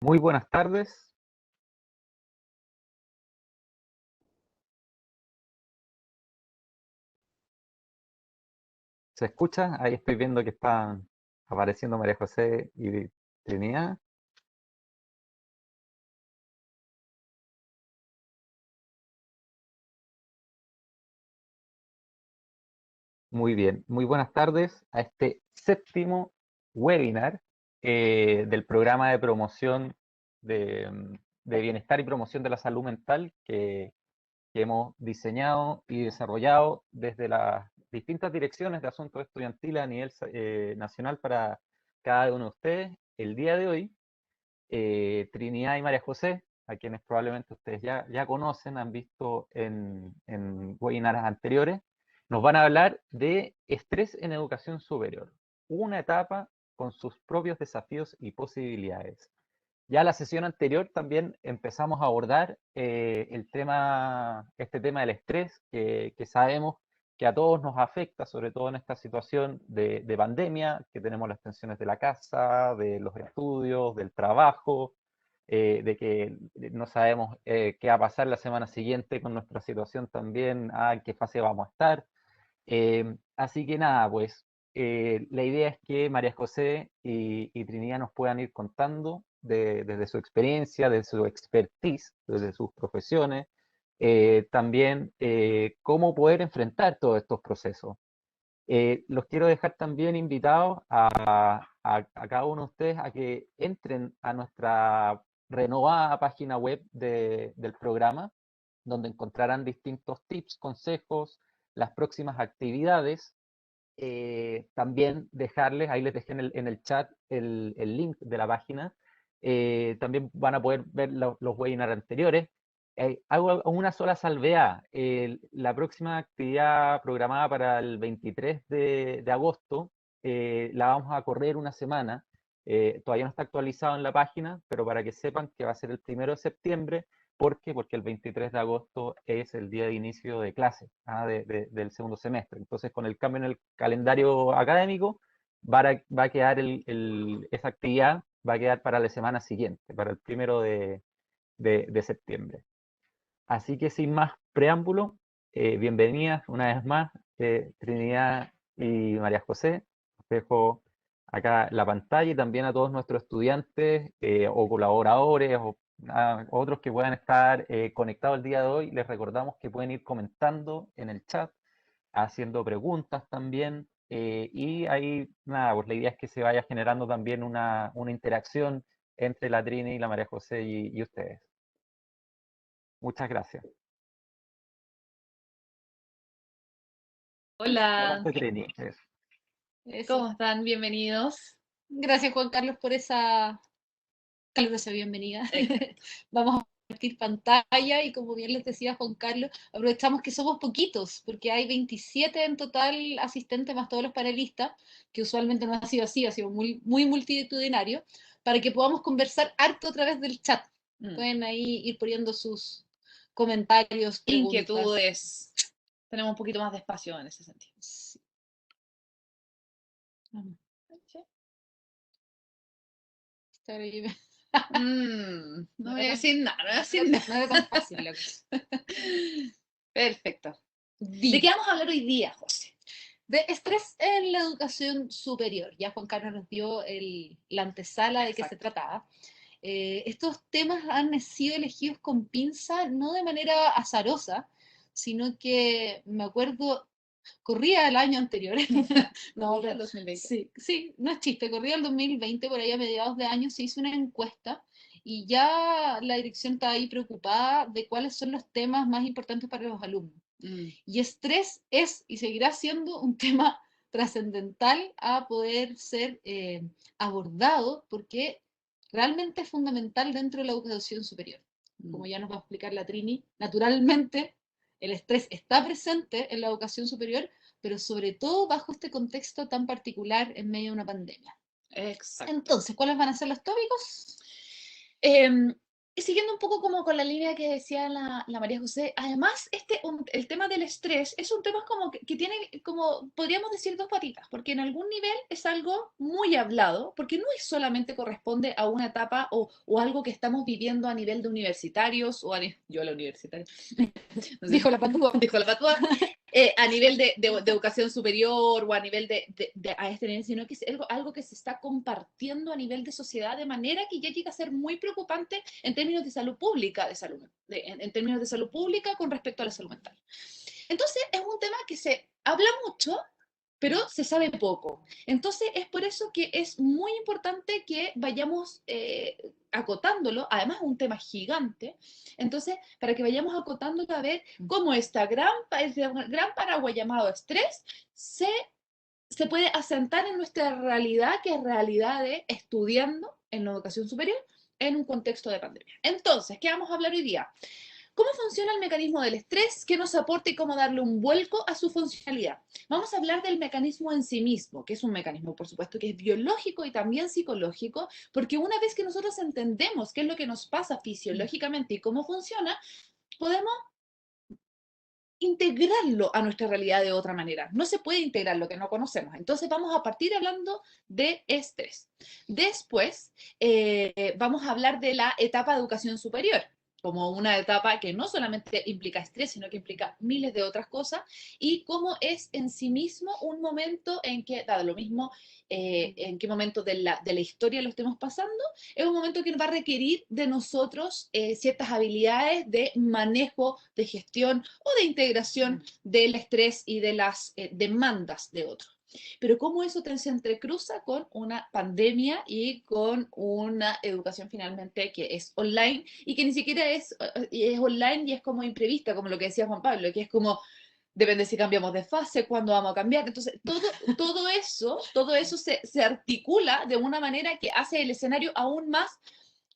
Muy buenas tardes. ¿Se escucha? Ahí estoy viendo que están apareciendo María José y Trinidad. Muy bien. Muy buenas tardes a este séptimo webinar del programa de promoción de bienestar y promoción de la salud mental que hemos diseñado y desarrollado desde las distintas direcciones de asuntos estudiantiles a nivel nacional para cada uno de ustedes. El día de hoy Trinidad y María José, a quienes probablemente ustedes ya conocen, han visto en webinars anteriores, nos van a hablar de estrés en educación superior, una etapa con sus propios desafíos y posibilidades. Ya la sesión anterior también empezamos a abordar este tema del estrés, que sabemos que a todos nos afecta, sobre todo en esta situación de pandemia, que tenemos las tensiones de la casa, de los estudios, del trabajo, de que no sabemos qué va a pasar la semana siguiente con nuestra situación también, en qué fase vamos a estar. Así que nada, pues la idea es que María José y Trinidad nos puedan ir contando desde su experiencia, desde su expertise, desde sus profesiones, también cómo poder enfrentar todos estos procesos. Los quiero dejar también invitados a cada uno de ustedes a que entren a nuestra renovada página web del programa, donde encontrarán distintos tips, consejos, las próximas actividades. También dejarles, ahí les dejé en el chat el link de la página. También van a poder ver los webinars anteriores. Hago una sola salvedad. La próxima actividad programada para el 23 de agosto la vamos a correr una semana. Todavía no está actualizado en la página, pero para que sepan que va a ser el 1 de septiembre. ¿Por qué? Porque el 23 de agosto es el día de inicio de clase del segundo semestre. Entonces, con el cambio en el calendario académico, va a quedar esa actividad, va a quedar para la semana siguiente, para el 1 de septiembre. Así que sin más preámbulo, bienvenidas una vez más, Trinidad y María José. Os dejo acá la pantalla y también a todos nuestros estudiantes o colaboradores o otros que puedan estar conectados el día de hoy. Les recordamos que pueden ir comentando en el chat, haciendo preguntas también. Y ahí, nada, pues la idea es que se vaya generando también una interacción entre la Trini y la María José y ustedes. Muchas gracias. Hola, Adelante, Trini. ¿cómo están? Bienvenidos. Gracias, Juan Carlos, por esa calurosa bienvenida. Vamos a compartir pantalla y como bien les decía Juan Carlos, aprovechamos que somos poquitos, porque hay 27 en total asistentes más todos los panelistas, que usualmente no ha sido así, ha sido muy, muy multitudinario, para que podamos conversar harto a través del chat. Pueden ahí ir poniendo sus comentarios, preguntas. Inquietudes. Tenemos un poquito más de espacio en ese sentido. Sí. No voy a decir nada, no voy a decir nada. No era tan fácil la cosa. Perfecto. ¿De qué vamos a hablar hoy día, José? De estrés en la educación superior. Ya Juan Carlos nos dio la antesala de qué se trataba. Estos temas han sido elegidos con pinza, no de manera azarosa, sino que me acuerdo, corría el año anterior. No, del 2020. Sí, no es chiste, corría el 2020, por ahí a mediados de año se hizo una encuesta y ya la dirección está ahí preocupada de cuáles son los temas más importantes para los alumnos. Y estrés es y seguirá siendo un tema trascendental a poder ser abordado porque realmente es fundamental dentro de la educación superior. Como ya nos va a explicar la Trini, naturalmente el estrés está presente en la educación superior, pero sobre todo bajo este contexto tan particular en medio de una pandemia. Exacto. Entonces, ¿cuáles van a ser los tópicos? Y siguiendo un poco como con la línea que decía la María José, además el tema del estrés es un tema como que tiene, como podríamos decir, dos patitas, porque en algún nivel es algo muy hablado, porque no es solamente corresponde a una etapa o algo que estamos viviendo a nivel de universitarios, yo la universitaria, no sé, Dijo la patúa. dijo la patua, a nivel de educación superior o a nivel a este nivel, sino que es algo que se está compartiendo a nivel de sociedad de manera que ya llega a ser muy preocupante en términos de salud pública, en términos de salud pública con respecto a la salud mental. Entonces, es un tema que se habla mucho, pero se sabe poco. Entonces, es por eso que es muy importante que vayamos acotándolo. Además, es un tema gigante. Entonces, para que vayamos acotándolo a ver cómo este gran paraguas llamado estrés se puede asentar en nuestra realidad, que es realidad de estudiando en la educación superior en un contexto de pandemia. Entonces, ¿qué vamos a hablar hoy día? ¿Cómo funciona el mecanismo del estrés? ¿Qué nos aporta y cómo darle un vuelco a su funcionalidad? Vamos a hablar del mecanismo en sí mismo, que es un mecanismo, por supuesto, que es biológico y también psicológico, porque una vez que nosotros entendemos qué es lo que nos pasa fisiológicamente y cómo funciona, podemos integrarlo a nuestra realidad de otra manera. No se puede integrar lo que no conocemos. Entonces vamos a partir hablando de estrés. Después vamos a hablar de la etapa de educación superior como una etapa que no solamente implica estrés, sino que implica miles de otras cosas, y cómo es en sí mismo un momento en que, dado lo mismo, en qué momento de la historia lo estemos pasando, es un momento que va a requerir de nosotros ciertas habilidades de manejo, de gestión o de integración del estrés y de las demandas de otros. Pero cómo eso se entrecruza con una pandemia y con una educación finalmente que es online y que ni siquiera es online y es como imprevista, como lo que decía Juan Pablo, que es como depende si cambiamos de fase, cuándo vamos a cambiar. Entonces, todo eso se articula de una manera que hace el escenario aún más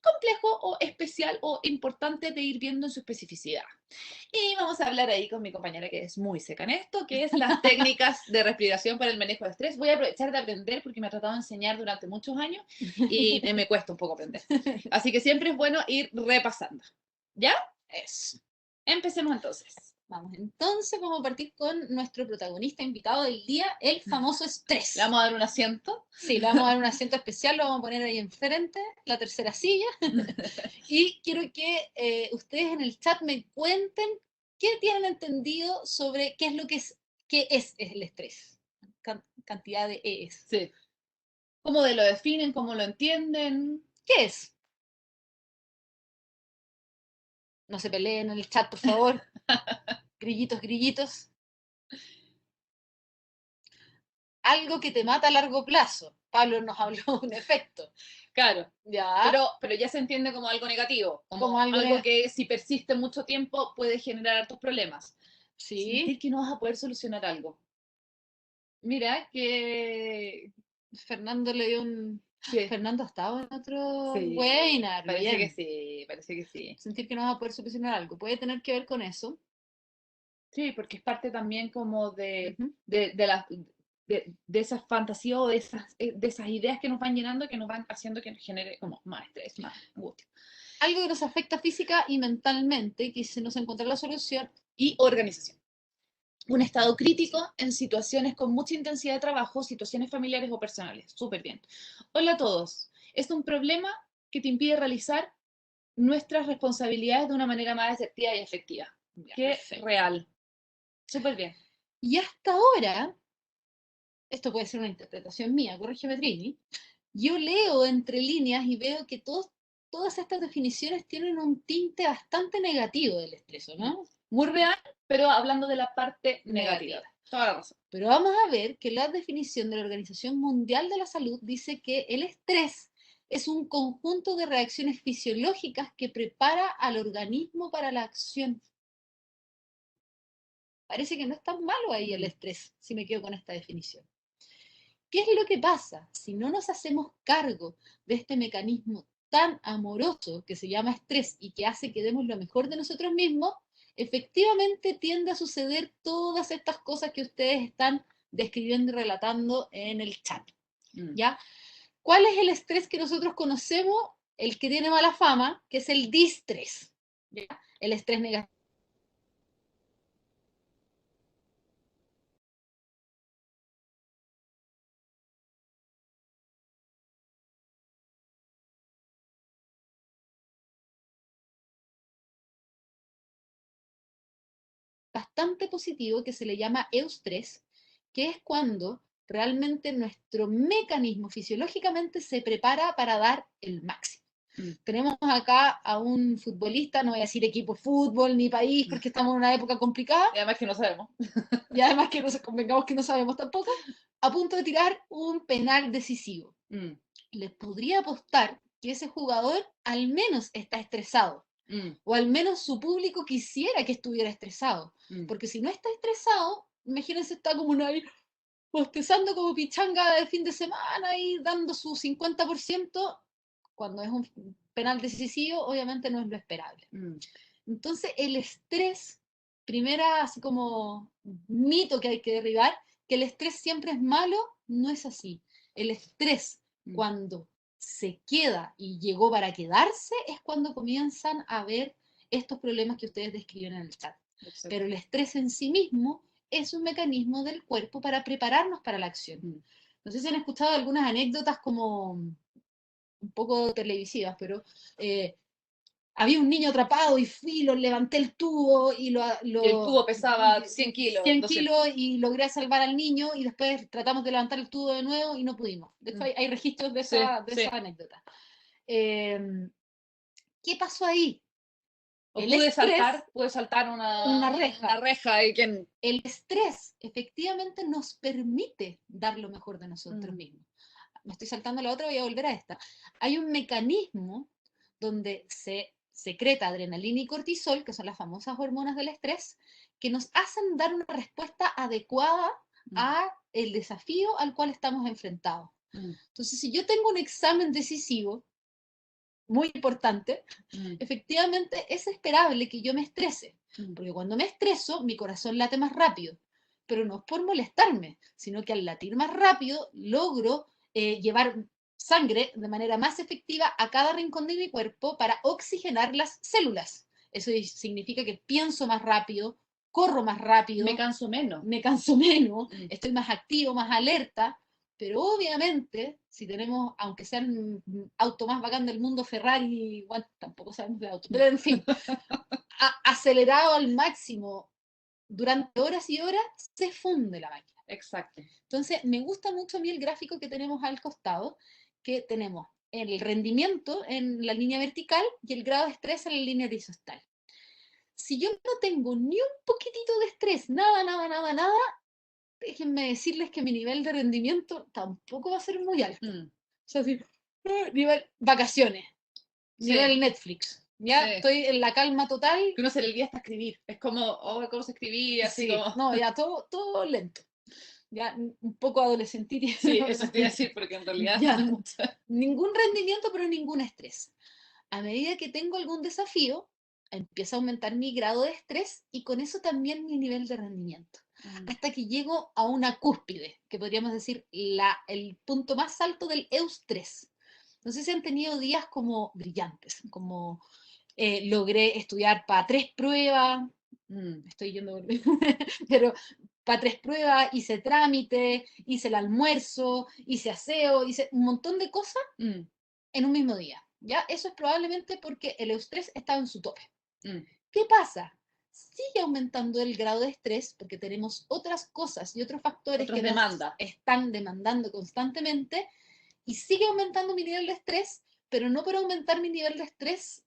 complejo o especial o importante de ir viendo en su especificidad. Y vamos a hablar ahí con mi compañera que es muy seca en esto, que es las técnicas de respiración para el manejo de estrés. Voy a aprovechar de aprender porque me ha tratado de enseñar durante muchos años y me cuesta un poco aprender. Así que siempre es bueno ir repasando. ¿Ya? Eso. Empecemos entonces. Vamos entonces, vamos a partir con nuestro protagonista invitado del día, el famoso estrés. ¿Le vamos a dar un asiento? Sí, le vamos a dar un asiento especial, lo vamos a poner ahí enfrente, la tercera silla. Y quiero que ustedes en el chat me cuenten qué tienen entendido sobre qué es el estrés. Cantidad de es. Sí. ¿Cómo lo definen? ¿Cómo lo entienden? ¿Qué es? No se peleen en el chat, por favor. Grillitos, grillitos. Algo que te mata a largo plazo. Pablo nos habló de un efecto. Claro, Ya. pero ya se entiende como algo negativo, como Como algo que si persiste mucho tiempo puede generar hartos problemas. Sí. Sentir que no vas a poder solucionar algo. Mira que Fernando le dio un. ¿Qué? Fernando ha estado en otro Sí, webinar. parece Bien. que sí, parece que sí. Sentir que no vas a poder solucionar algo. Puede tener que ver con eso. Sí, porque es parte también como de, Ujú. de, de las de esas fantasías o de esas ideas que nos van llenando, que nos van haciendo que nos genere como más estrés, más angustia. Algo que nos afecta física y mentalmente, que se nos encuentra la solución. Y organización. Un estado crítico en situaciones con mucha intensidad de trabajo, situaciones familiares o personales. Súper bien. Hola a todos. Es un problema que te impide realizar nuestras responsabilidades de una manera más asertiva y efectiva. Ya, Qué perfecto. real. Súper bien. Y hasta ahora, esto puede ser una interpretación mía, corrígeme Trini, yo leo entre líneas y veo que todas estas definiciones tienen un tinte bastante negativo del estrés, ¿no? Muy real, pero hablando de la parte negativa. Toda la razón. Pero vamos a ver que la definición de la Organización Mundial de la Salud dice que el estrés es un conjunto de reacciones fisiológicas que prepara al organismo para la acción. Parece que no es tan malo ahí el estrés, si me quedo con esta definición. ¿Qué es lo que pasa? Si no nos hacemos cargo de este mecanismo tan amoroso que se llama estrés y que hace que demos lo mejor de nosotros mismos, efectivamente tiende a suceder todas estas cosas que ustedes están describiendo y relatando en el chat. ¿Ya? ¿Cuál es el estrés que nosotros conocemos? el que tiene mala fama, que es el distrés, ¿ya? El estrés negativo. Bastante positivo que se le llama eustrés, que es cuando realmente nuestro mecanismo fisiológicamente se prepara para dar el máximo. Tenemos acá a un futbolista, no voy a decir equipo de fútbol ni país porque estamos en una época complicada. Y además que no sabemos. Y además que convengamos que no sabemos tampoco, a punto de tirar un penal decisivo. Les podría apostar que ese jugador al menos está estresado. O al menos su público quisiera que estuviera estresado. Porque si no está estresado, imagínense, está como ahí bostezando como pichanga de fin de semana y dando su 50%, cuando es un penal decisivo, obviamente no es lo esperable. Entonces, el estrés, primera así como mito que hay que derribar, que el estrés siempre es malo, no es así. El estrés, cuando se queda y llegó para quedarse, es cuando comienzan a ver estos problemas que ustedes describen en el chat. Exacto. Pero el estrés en sí mismo es un mecanismo del cuerpo para prepararnos para la acción. No sé si han escuchado algunas anécdotas como un poco televisivas, pero había un niño atrapado y fui, lo levanté el tubo y el tubo pesaba 100 kilos. 100 kilos y logré salvar al niño y después tratamos de levantar el tubo de nuevo y no pudimos. De hecho, hay registros de esa anécdota. ¿Qué pasó ahí? O pude saltar una reja y quien... El estrés efectivamente nos permite dar lo mejor de nosotros mismos. Me estoy saltando la otra, voy a volver a esta. Hay un mecanismo donde se secreta adrenalina y cortisol, que son las famosas hormonas del estrés, que nos hacen dar una respuesta adecuada a el desafío al cual estamos enfrentados. Entonces, si yo tengo un examen decisivo, muy importante, efectivamente es esperable que yo me estrese, porque cuando me estreso, mi corazón late más rápido, pero no es por molestarme, sino que al latir más rápido logro llevar sangre de manera más efectiva a cada rincón de mi cuerpo para oxigenar las células. Eso significa que pienso más rápido, corro más rápido. Me canso menos. Estoy más activo, más alerta. Pero obviamente, si tenemos, aunque sea el auto más bacán del mundo, Ferrari, bueno, tampoco sabemos de auto, pero en fin, acelerado al máximo durante horas y horas, se funde la máquina. Exacto. Entonces, me gusta mucho a mí el gráfico que tenemos al costado, que tenemos el rendimiento en la línea vertical y el grado de estrés en la línea horizontal. Si yo no tengo ni un poquitito de estrés, nada, déjenme decirles que mi nivel de rendimiento tampoco va a ser muy alto. O sea, así, nivel vacaciones, nivel Netflix. Ya estoy en la calma total. Que uno se le olvida hasta escribir. Es como, oh, ¿cómo se escribía? Así como... No, ya todo lento. Ya un poco adolescentil. Sí, eso te iba a decir, porque en realidad ya, ningún rendimiento, pero ningún estrés. A medida que tengo algún desafío, empieza a aumentar mi grado de estrés y con eso también mi nivel de rendimiento. Hasta que llego a una cúspide, que podríamos decir el punto más alto del eustrés. No sé si han tenido días como brillantes, como logré estudiar para 3 pruebas, estoy yendo, pero para 3 pruebas, hice trámite, hice el almuerzo, hice aseo, hice un montón de cosas en un mismo día. ¿Ya? Eso es probablemente porque el eustrés estaba en su tope. ¿Qué pasa? Sigue aumentando el grado de estrés porque tenemos otras cosas y otros factores que nos están demandando constantemente y sigue aumentando mi nivel de estrés, pero no por aumentar mi nivel de estrés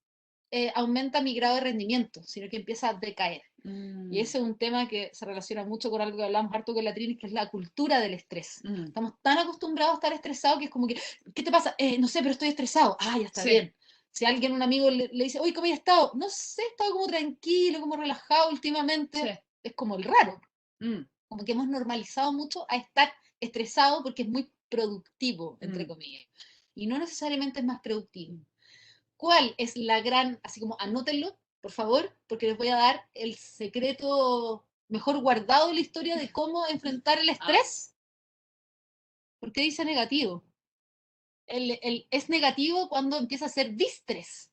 aumenta mi grado de rendimiento, sino que empieza a decaer. Y ese es un tema que se relaciona mucho con algo que hablamos harto con la Trini, que es la cultura del estrés. Estamos tan acostumbrados a estar estresados que es como que, ¿qué te pasa? No sé, pero estoy estresado. Ah, ya está bien. Si alguien, un amigo le dice, oye, ¿cómo has estado? No sé, he estado como tranquilo, como relajado últimamente. Es como el raro. Como que hemos normalizado mucho a estar estresado porque es muy productivo, entre comillas. Y no necesariamente es más productivo. ¿Cuál es la gran, así como anótenlo, por favor, porque les voy a dar el secreto mejor guardado de la historia de cómo enfrentar el estrés? ¿Por qué dice negativo? es negativo cuando empieza a ser distrés.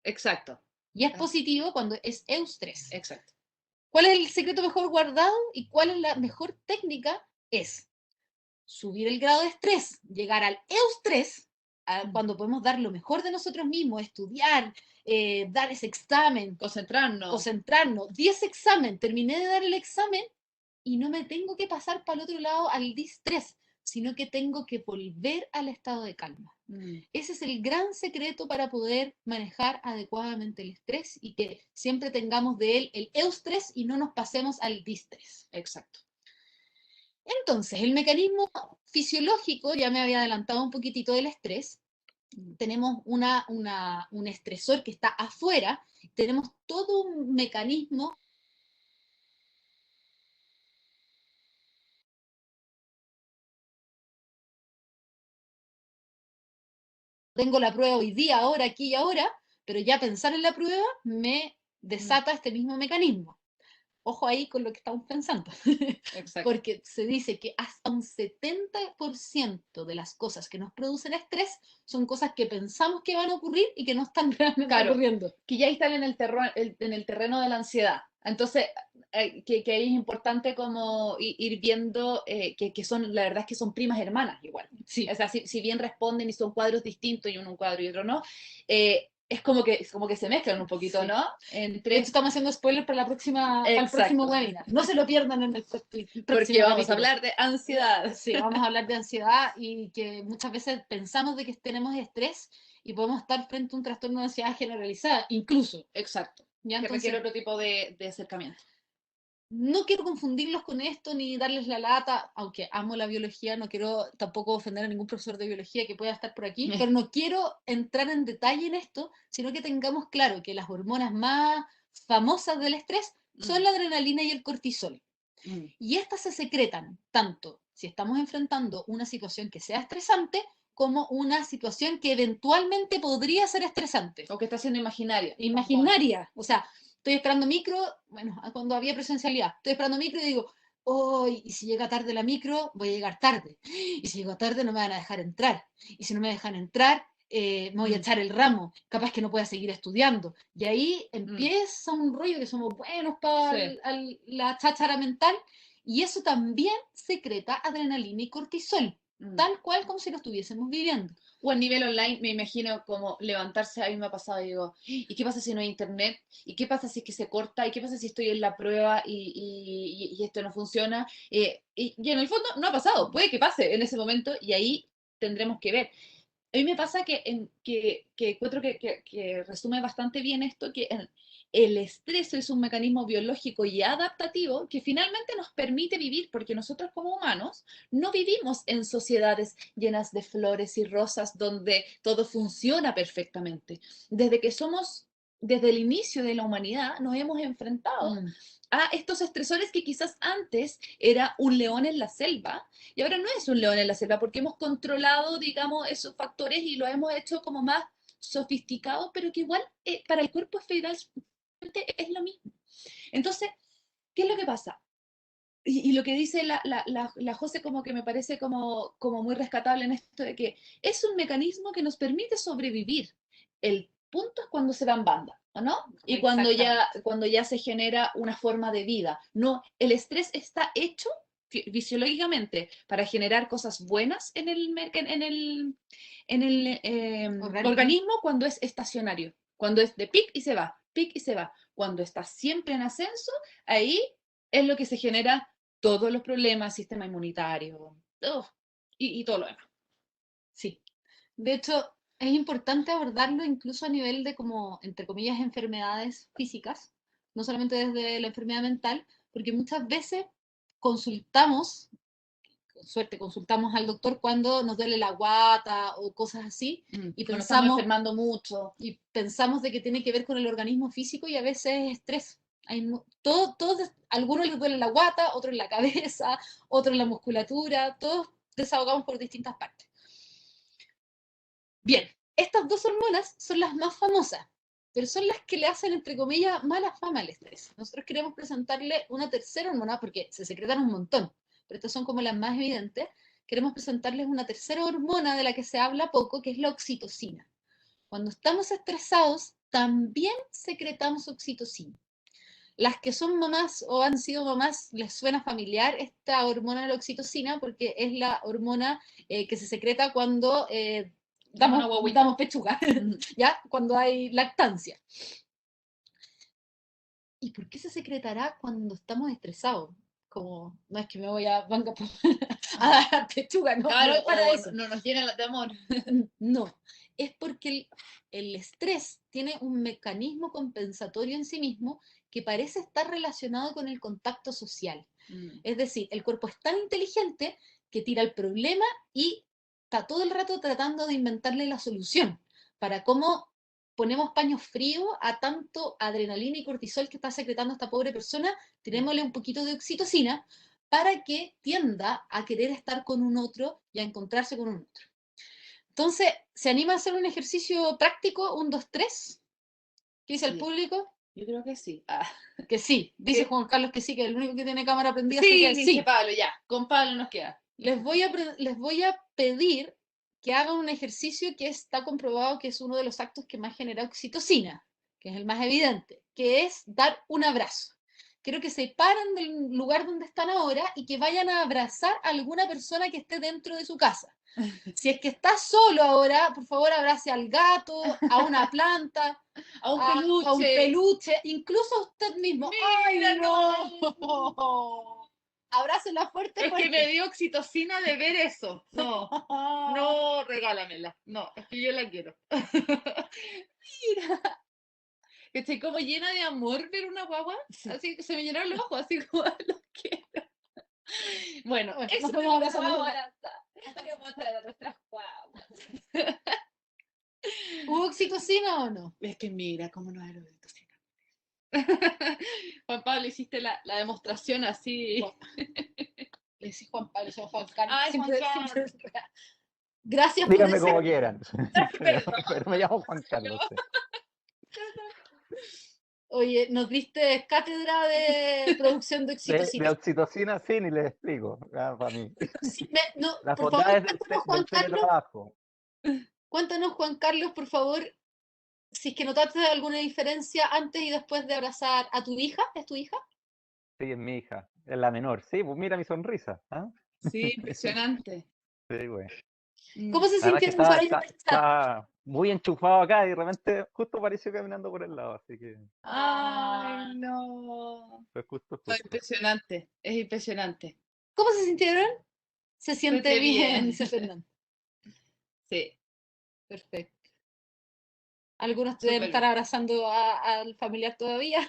Exacto, Y es positivo cuando es eustrés. exacto. ¿Cuál es el secreto mejor guardado y cuál es la mejor técnica? Es subir el grado de estrés, llegar al eustrés, cuando podemos dar lo mejor de nosotros mismos, estudiar, dar ese examen, concentrarnos. Di ese examen, terminé de dar el examen y no me tengo que pasar para el otro lado al distrés, sino que tengo que volver al estado de calma. Ese es el gran secreto para poder manejar adecuadamente el estrés y que siempre tengamos de él el eustrés y no nos pasemos al distrés. Exacto. Entonces, el mecanismo fisiológico, ya me había adelantado un poquitito del estrés, tenemos un estresor que está afuera, tenemos todo un mecanismo. Tengo la prueba hoy día, ahora, aquí y ahora, pero ya pensar en la prueba me desata este mismo mecanismo. Ojo ahí con lo que estamos pensando. Exacto. Porque se dice que hasta un 70% de las cosas que nos producen estrés son cosas que pensamos que van a ocurrir y que no están realmente ocurriendo. Que ya están en el terreno de la ansiedad. Entonces, que ahí es importante como ir viendo que son, la verdad es que son primas hermanas igual. Sí. O sea, si bien responden y son cuadros distintos y uno un cuadro y otro no, es como que se mezclan un poquito, Sí. ¿no? De hecho, estamos haciendo spoilers para el próximo webinar. No se lo pierdan en el próximo Porque vamos capítulo. a hablar de ansiedad. Sí, vamos a hablar de ansiedad y que muchas veces pensamos de que tenemos estrés y podemos estar frente a un trastorno de ansiedad generalizada, incluso. Exacto. ¿Ya? Que Entonces, requiere otro tipo de acercamiento. no quiero confundirlos con esto ni darles la lata, aunque amo la biología, no quiero tampoco ofender a ningún profesor de biología que pueda estar por aquí, pero no quiero entrar en detalle en esto, sino que tengamos claro que las hormonas más famosas del estrés son la adrenalina y el cortisol. Y estas se secretan tanto si estamos enfrentando una situación que sea estresante como una situación que eventualmente podría ser estresante. O que está siendo imaginaria. Imaginaria. O sea, estoy esperando micro, bueno, cuando había presencialidad, estoy esperando micro y digo, hoy, y si llega tarde la micro, voy a llegar tarde. Y si llego tarde no me van a dejar entrar. Y si no me dejan entrar, me voy a echar el ramo, capaz que no pueda seguir estudiando. Y ahí empieza un rollo que somos buenos para la cháchara mental, y eso también secreta adrenalina y cortisol, tal cual como si lo estuviésemos viviendo. O a nivel online, me imagino como levantarse, a mí me ha pasado y digo, ¿y qué pasa si no hay internet? ¿Y qué pasa si es que se corta? ¿Y qué pasa si estoy en la prueba y esto no funciona? Y en el fondo no ha pasado, puede que pase en ese momento y ahí tendremos que ver. A mí me pasa que encuentro que resume bastante bien esto, que el estrés es un mecanismo biológico y adaptativo que finalmente nos permite vivir, porque nosotros como humanos no vivimos en sociedades llenas de flores y rosas donde todo funciona perfectamente. Desde el inicio de la humanidad nos hemos enfrentado a estos estresores que quizás antes era un león en la selva y ahora no es un león en la selva porque hemos controlado, digamos, esos factores y lo hemos hecho como más sofisticado, pero que igual para el cuerpo es lo mismo. Entonces, ¿qué es lo que pasa? Y lo que dice la José como que me parece como muy rescatable en esto de que es un mecanismo que nos permite sobrevivir. El punto es cuando se va en banda, ¿no? Y cuando ya se genera una forma de vida. No, el estrés está hecho fisiológicamente para generar cosas buenas en el organismo cuando es estacionario, cuando es de pic y se va, pic y se va. Cuando está siempre en ascenso, ahí es lo que se genera todos los problemas, sistema inmunitario y todo lo demás. Sí. De hecho, es importante abordarlo incluso a nivel de como, entre comillas, enfermedades físicas, no solamente desde la enfermedad mental, porque muchas veces consultamos, con suerte, consultamos al doctor cuando nos duele la guata o cosas así, y Bueno, estamos pensamos, enfermando mucho. y pensamos de que tiene que ver con el organismo físico y a veces es estrés. Algunos les duele la guata, otros la cabeza, otros la musculatura, todos desahogamos por distintas partes. Bien, estas dos hormonas son las más famosas, pero son las que le hacen, entre comillas, mala fama al estrés. Nosotros queremos presentarle una tercera hormona, porque se secretan un montón, pero estas son como las más evidentes, queremos presentarles una tercera hormona de la que se habla poco, que es la oxitocina. Cuando estamos estresados, también secretamos oxitocina. Las que son mamás o han sido mamás, les suena familiar esta hormona de la oxitocina porque es la hormona que se secreta cuando damos pechuga, ¿ya? Cuando hay lactancia. ¿Y por qué se secretará cuando estamos estresados? Como, no es que me voy a a dar pechuga, no, Claro, no es para eso. no nos llena de amor. No, es porque el estrés tiene un mecanismo compensatorio en sí mismo que parece estar relacionado con el contacto social. Es decir, el cuerpo es tan inteligente que tira el problema y está todo el rato tratando de inventarle la solución para cómo ponemos paños fríos a tanto adrenalina y cortisol que está secretando esta pobre persona, tirémosle un poquito de oxitocina para que tienda a querer estar con un otro y a encontrarse con un otro. Entonces, ¿se anima a hacer un ejercicio práctico? 1, 2, 3. ¿Qué dice el público? Yo creo que sí. Que sí. Dice ¿Qué? Juan Carlos que sí, que es el único que tiene cámara prendida. Sí, así que dice Pablo, ya. Con Pablo nos queda. Les voy a pedir que hagan un ejercicio que está comprobado que es uno de los actos que más genera oxitocina, que es el más evidente, que es dar un abrazo. Quiero que se paren del lugar donde están ahora y que vayan a abrazar a alguna persona que esté dentro de su casa. Si es que está solo ahora, por favor abrace al gato, a una planta, a un peluche, incluso a usted mismo. Mira, ¡Ay, no! Abrácela fuerte, Es fuerte. que me dio oxitocina de ver eso. No, no, regálamela. No, es que yo la quiero. Mira. Estoy como llena de amor ver una guagua. Sí. Así que se me llenaron los ojos, así como los quiero. Bueno, eso nos podemos abrazar. Voy a mostrar a nuestras guaguas. ¿Hubo oxitocina o no? Es que mira cómo no era oxitocina. Juan Pablo, hiciste la demostración así. Le decís Juan Pablo, soy Juan Carlos. Ay, Juan Carlos. Gracias Díganme por como quieran. Pero me llamo Juan Carlos. Sí. Oye, nos diste cátedra de producción de oxitocina. De oxitocina, sí, ni les explico. Para mí. Sí, no, Las por favor, bondades del teletrabajo. Cuéntanos, Juan Carlos, por favor, si es que notaste alguna diferencia antes y después de abrazar a tu hija. ¿Es tu hija? Sí, es mi hija, es la menor. Sí, pues mira mi sonrisa. ¿Ah? Sí, impresionante. Sí, güey. ¿Cómo se Además sintieron por ahí? está muy enchufado acá y de repente justo apareció caminando por el lado, así que... Ay, no. Fue justo. Es impresionante, es impresionante. ¿Cómo se sintieron? Se siente bien, dice Fernando. Sí. Perfecto. Algunos deben estar abrazando al familiar todavía.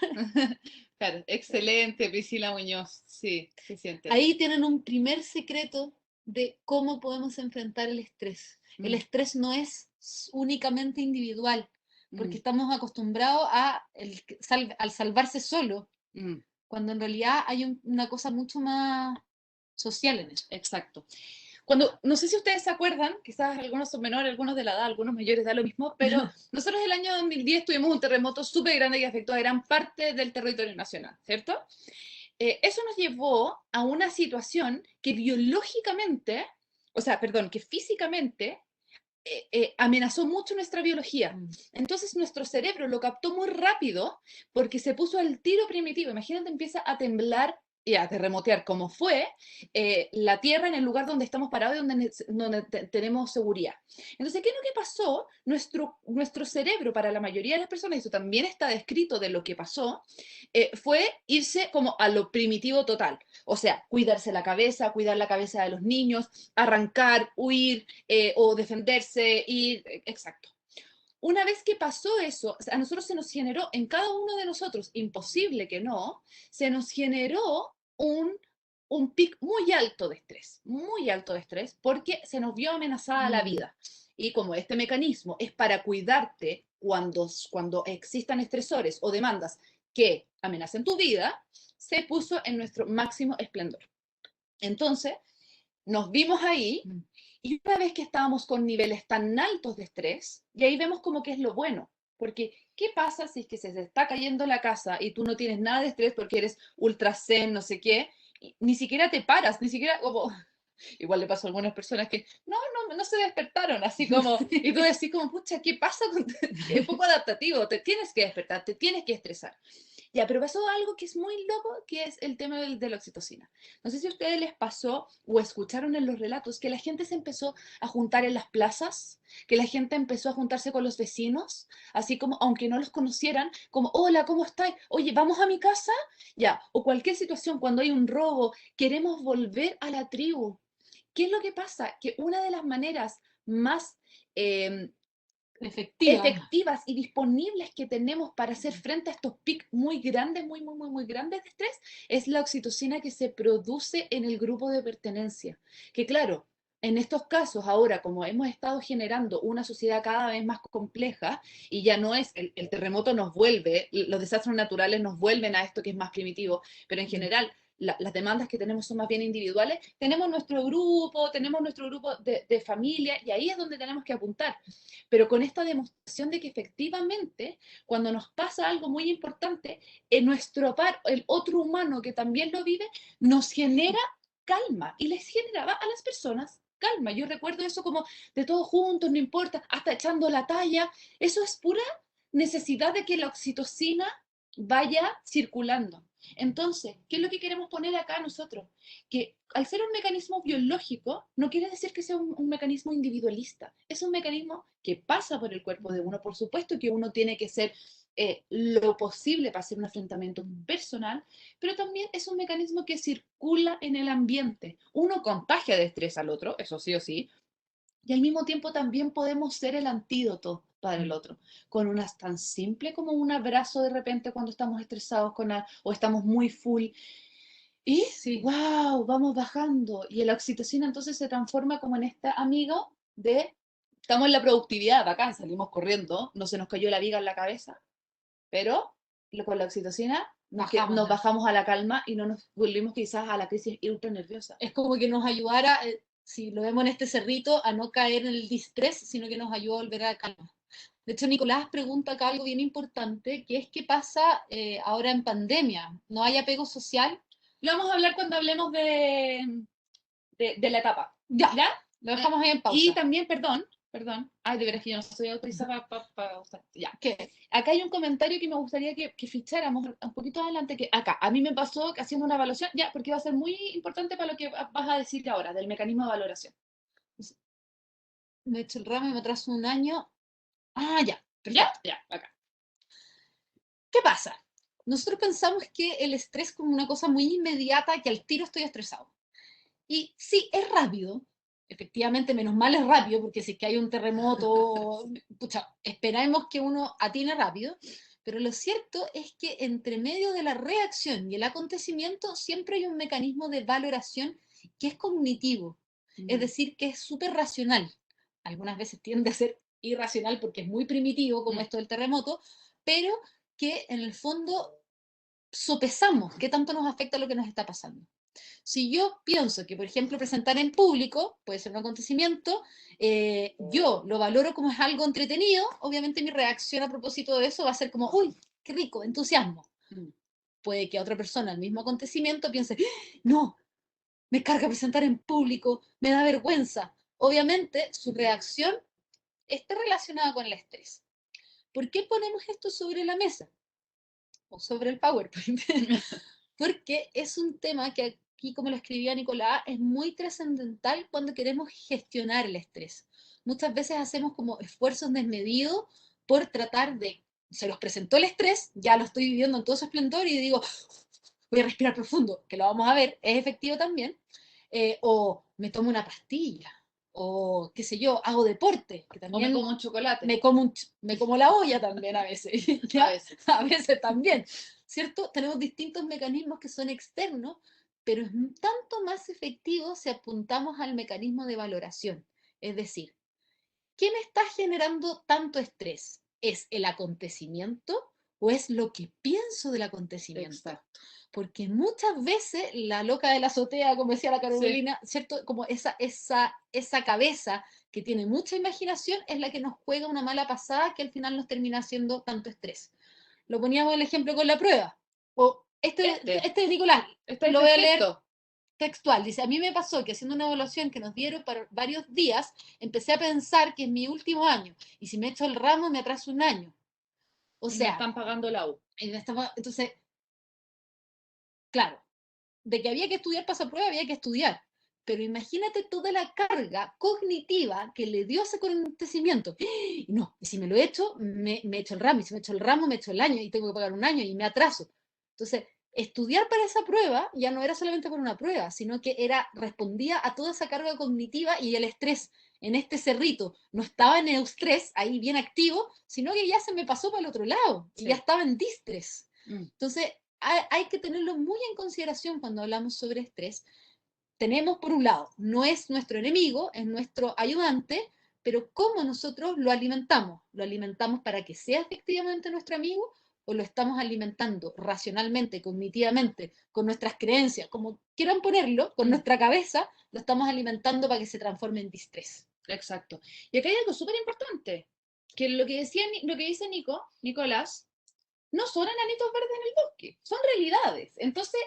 Claro, excelente, Priscila Muñoz. Sí, se siente. Ahí tienen un primer secreto de cómo podemos enfrentar el estrés. El estrés no es únicamente individual, porque estamos acostumbrados al salvarse solo, cuando en realidad hay una cosa mucho más social en eso. Exacto. Cuando, no sé si ustedes se acuerdan, quizás algunos son menores, algunos de la edad, algunos mayores, da lo mismo, pero nosotros el año 2010 tuvimos un terremoto súper grande que afectó a gran parte del territorio nacional, ¿cierto? Eso nos llevó a una situación que biológicamente, que físicamente amenazó mucho nuestra biología. Entonces nuestro cerebro lo captó muy rápido porque se puso al tiro primitivo. Imagínate, empieza a temblar y a terremotear como fue la tierra en el lugar donde estamos parados y donde tenemos seguridad. Entonces, ¿qué es lo que pasó? Nuestro cerebro, para la mayoría de las personas, y eso también está descrito de lo que pasó, fue irse como a lo primitivo total. O sea, cuidarse la cabeza, cuidar la cabeza de los niños, arrancar, huir o defenderse, ir, exacto. Una vez que pasó eso, a nosotros se nos generó, en cada uno de nosotros, imposible que no, se nos generó un pic muy alto de estrés, porque se nos vio amenazada la vida. Y como este mecanismo es para cuidarte cuando existan estresores o demandas que amenacen tu vida, se puso en nuestro máximo esplendor. Entonces, nos vimos ahí, y una vez que estábamos con niveles tan altos de estrés, y ahí vemos como que es lo bueno, porque ¿qué pasa si es que se está cayendo la casa y tú no tienes nada de estrés porque eres ultra zen, no sé qué, ni siquiera te paras, ni siquiera como Igual le pasó a algunas personas que no se despertaron, así como, y tú decís como, pucha, ¿qué pasa? Es poco adaptativo, te tienes que despertar, te tienes que estresar. Ya, pero pasó algo que es muy loco, que es el tema de la oxitocina. No sé si a ustedes les pasó o escucharon en los relatos que la gente se empezó a juntar en las plazas, que la gente empezó a juntarse con los vecinos, así como, aunque no los conocieran, como, hola, ¿cómo estáis? Oye, ¿vamos a mi casa? Ya, o cualquier situación, cuando hay un robo, queremos volver a la tribu. ¿Qué es lo que pasa? Que una de las maneras más eh, Efectiva. efectivas y disponibles que tenemos para hacer frente a estos picos muy grandes, muy grandes de estrés, es la oxitocina que se produce en el grupo de pertenencia. Que claro, en estos casos ahora, como hemos estado generando una sociedad cada vez más compleja y ya no es el terremoto nos vuelve, los desastres naturales nos vuelven a esto que es más primitivo, pero en general las demandas que tenemos son más bien individuales, tenemos nuestro grupo de familia y ahí es donde tenemos que apuntar. Pero con esta demostración de que efectivamente, cuando nos pasa algo muy importante, en nuestro par, el otro humano que también lo vive, nos genera calma y les generaba a las personas calma. Yo recuerdo eso como de todos juntos, no importa, hasta echando la talla. Eso es pura necesidad de que la oxitocina vaya circulando. Entonces, ¿qué es lo que queremos poner acá nosotros? Que al ser un mecanismo biológico, no quiere decir que sea un mecanismo individualista. Es un mecanismo que pasa por el cuerpo de uno. Por supuesto que uno tiene que hacer lo posible para hacer un enfrentamiento personal, pero también es un mecanismo que circula en el ambiente. Uno contagia de estrés al otro, eso sí o sí, y al mismo tiempo también podemos ser el antídoto para el otro, con una tan simple como un abrazo de repente cuando estamos estresados o estamos muy full. Y, Sí. wow, vamos bajando. Y la oxitocina entonces se transforma como en esta amigo de, estamos en la productividad, bacán, salimos corriendo, no se nos cayó la viga en la cabeza, pero con la oxitocina nos bajamos a la calma y no nos volvimos quizás a la crisis ultra nerviosa. Es como que nos ayudara, si lo vemos en este cerrito, a no caer en el distrés, sino que nos ayuda a volver a la calma. De hecho, Nicolás pregunta acá algo bien importante, que es qué pasa ahora en pandemia. ¿No hay apego social? Lo vamos a hablar cuando hablemos de la etapa. Ya, ¿Ya? lo dejamos ahí en pausa. Y también, perdón, ay, de veras que yo no soy autorizada para usar. Ya. ¿Qué? Acá hay un comentario que me gustaría que ficháramos un poquito adelante, que acá, a mí me pasó haciendo una evaluación, ya, porque va a ser muy importante para lo que vas a decir ahora, del mecanismo de valoración. De hecho, el ramo me atrasó un año. Ah, ya, perfecto. Ya, acá. ¿Qué pasa? Nosotros pensamos que el estrés es como una cosa muy inmediata, que al tiro estoy estresado. Y sí, es rápido. Efectivamente, menos mal es rápido, porque si es que hay un terremoto, pucha, esperemos que uno atine rápido. Pero lo cierto es que entre medio de la reacción y el acontecimiento siempre hay un mecanismo de valoración que es cognitivo, es decir, que es súper racional. Algunas veces tiende a ser irracional porque es muy primitivo, como esto del terremoto, pero que en el fondo sopesamos qué tanto nos afecta lo que nos está pasando. Si yo pienso que, por ejemplo, presentar en público puede ser un acontecimiento, yo lo valoro como es algo entretenido, obviamente mi reacción a propósito de eso va a ser como, uy, qué rico, entusiasmo. Puede que otra persona al mismo acontecimiento piense, no, me carga presentar en público, me da vergüenza. Obviamente su reacción está relacionada con el estrés. ¿Por qué ponemos esto sobre la mesa? O sobre el PowerPoint. Porque es un tema que aquí, como lo escribía Nicolás, es muy trascendental cuando queremos gestionar el estrés. Muchas veces hacemos como esfuerzos desmedidos por tratar de, se los presentó el estrés, ya lo estoy viviendo en todo su esplendor y digo, voy a respirar profundo, que lo vamos a ver, es efectivo también, o me tomo una pastilla, o qué sé yo, hago deporte, que también o me como un chocolate. Me como la olla también a veces, a veces también, ¿cierto? Tenemos distintos mecanismos que son externos, pero es tanto más efectivo si apuntamos al mecanismo de valoración, es decir, ¿qué me está generando tanto estrés? ¿Es el acontecimiento o es lo que pienso del acontecimiento? Exacto. Porque muchas veces la loca de la azotea, como decía la Carolina, sí, ¿cierto? Como esa cabeza que tiene mucha imaginación es la que nos juega una mala pasada que al final nos termina haciendo tanto estrés. Lo poníamos el ejemplo con la prueba. O este de Nicolás, Este lo voy a leer textual, dice, a mí me pasó que haciendo una evaluación que nos dieron para varios días, empecé a pensar que es mi último año, y si me echo el ramo me atraso un año. O Y me sea, están pagando la U. entonces, claro, de que había que estudiar para esa prueba, había que estudiar. Pero imagínate toda la carga cognitiva que le dio ese acontecimiento. Y no, y si me lo he hecho, me echo el ramo, y si me echo el ramo, me echo el año, y tengo que pagar un año, y me atraso. Entonces, estudiar para esa prueba ya no era solamente por una prueba, sino que respondía a toda esa carga cognitiva y el estrés en este cerrito. No estaba en eustrés, ahí bien activo, sino que ya se me pasó para el otro lado, y ya estaba en distrés. Entonces, hay que tenerlo muy en consideración cuando hablamos sobre estrés. Tenemos, por un lado, no es nuestro enemigo, es nuestro ayudante, pero ¿cómo nosotros lo alimentamos? ¿Lo alimentamos para que sea efectivamente nuestro amigo o lo estamos alimentando racionalmente, cognitivamente, con nuestras creencias, como quieran ponerlo, con nuestra cabeza, lo estamos alimentando para que se transforme en distrés? Exacto. Y acá hay algo súper importante, que lo que dice Nicolás, no son enanitos verdes en el bosque, son realidades. Entonces,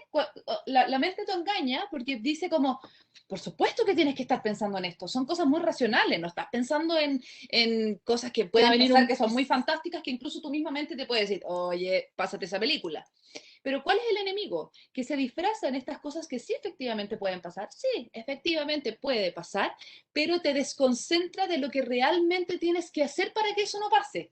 la mente te engaña porque dice como, por supuesto que tienes que estar pensando en esto, son cosas muy racionales, no estás pensando en cosas que pueden pasar, que son muy fantásticas, que incluso tu misma mente te puede decir, oye, pásate esa película. Pero ¿cuál es el enemigo? Que se disfraza en estas cosas que sí efectivamente pueden pasar. Sí, efectivamente puede pasar, pero te desconcentra de lo que realmente tienes que hacer para que eso no pase,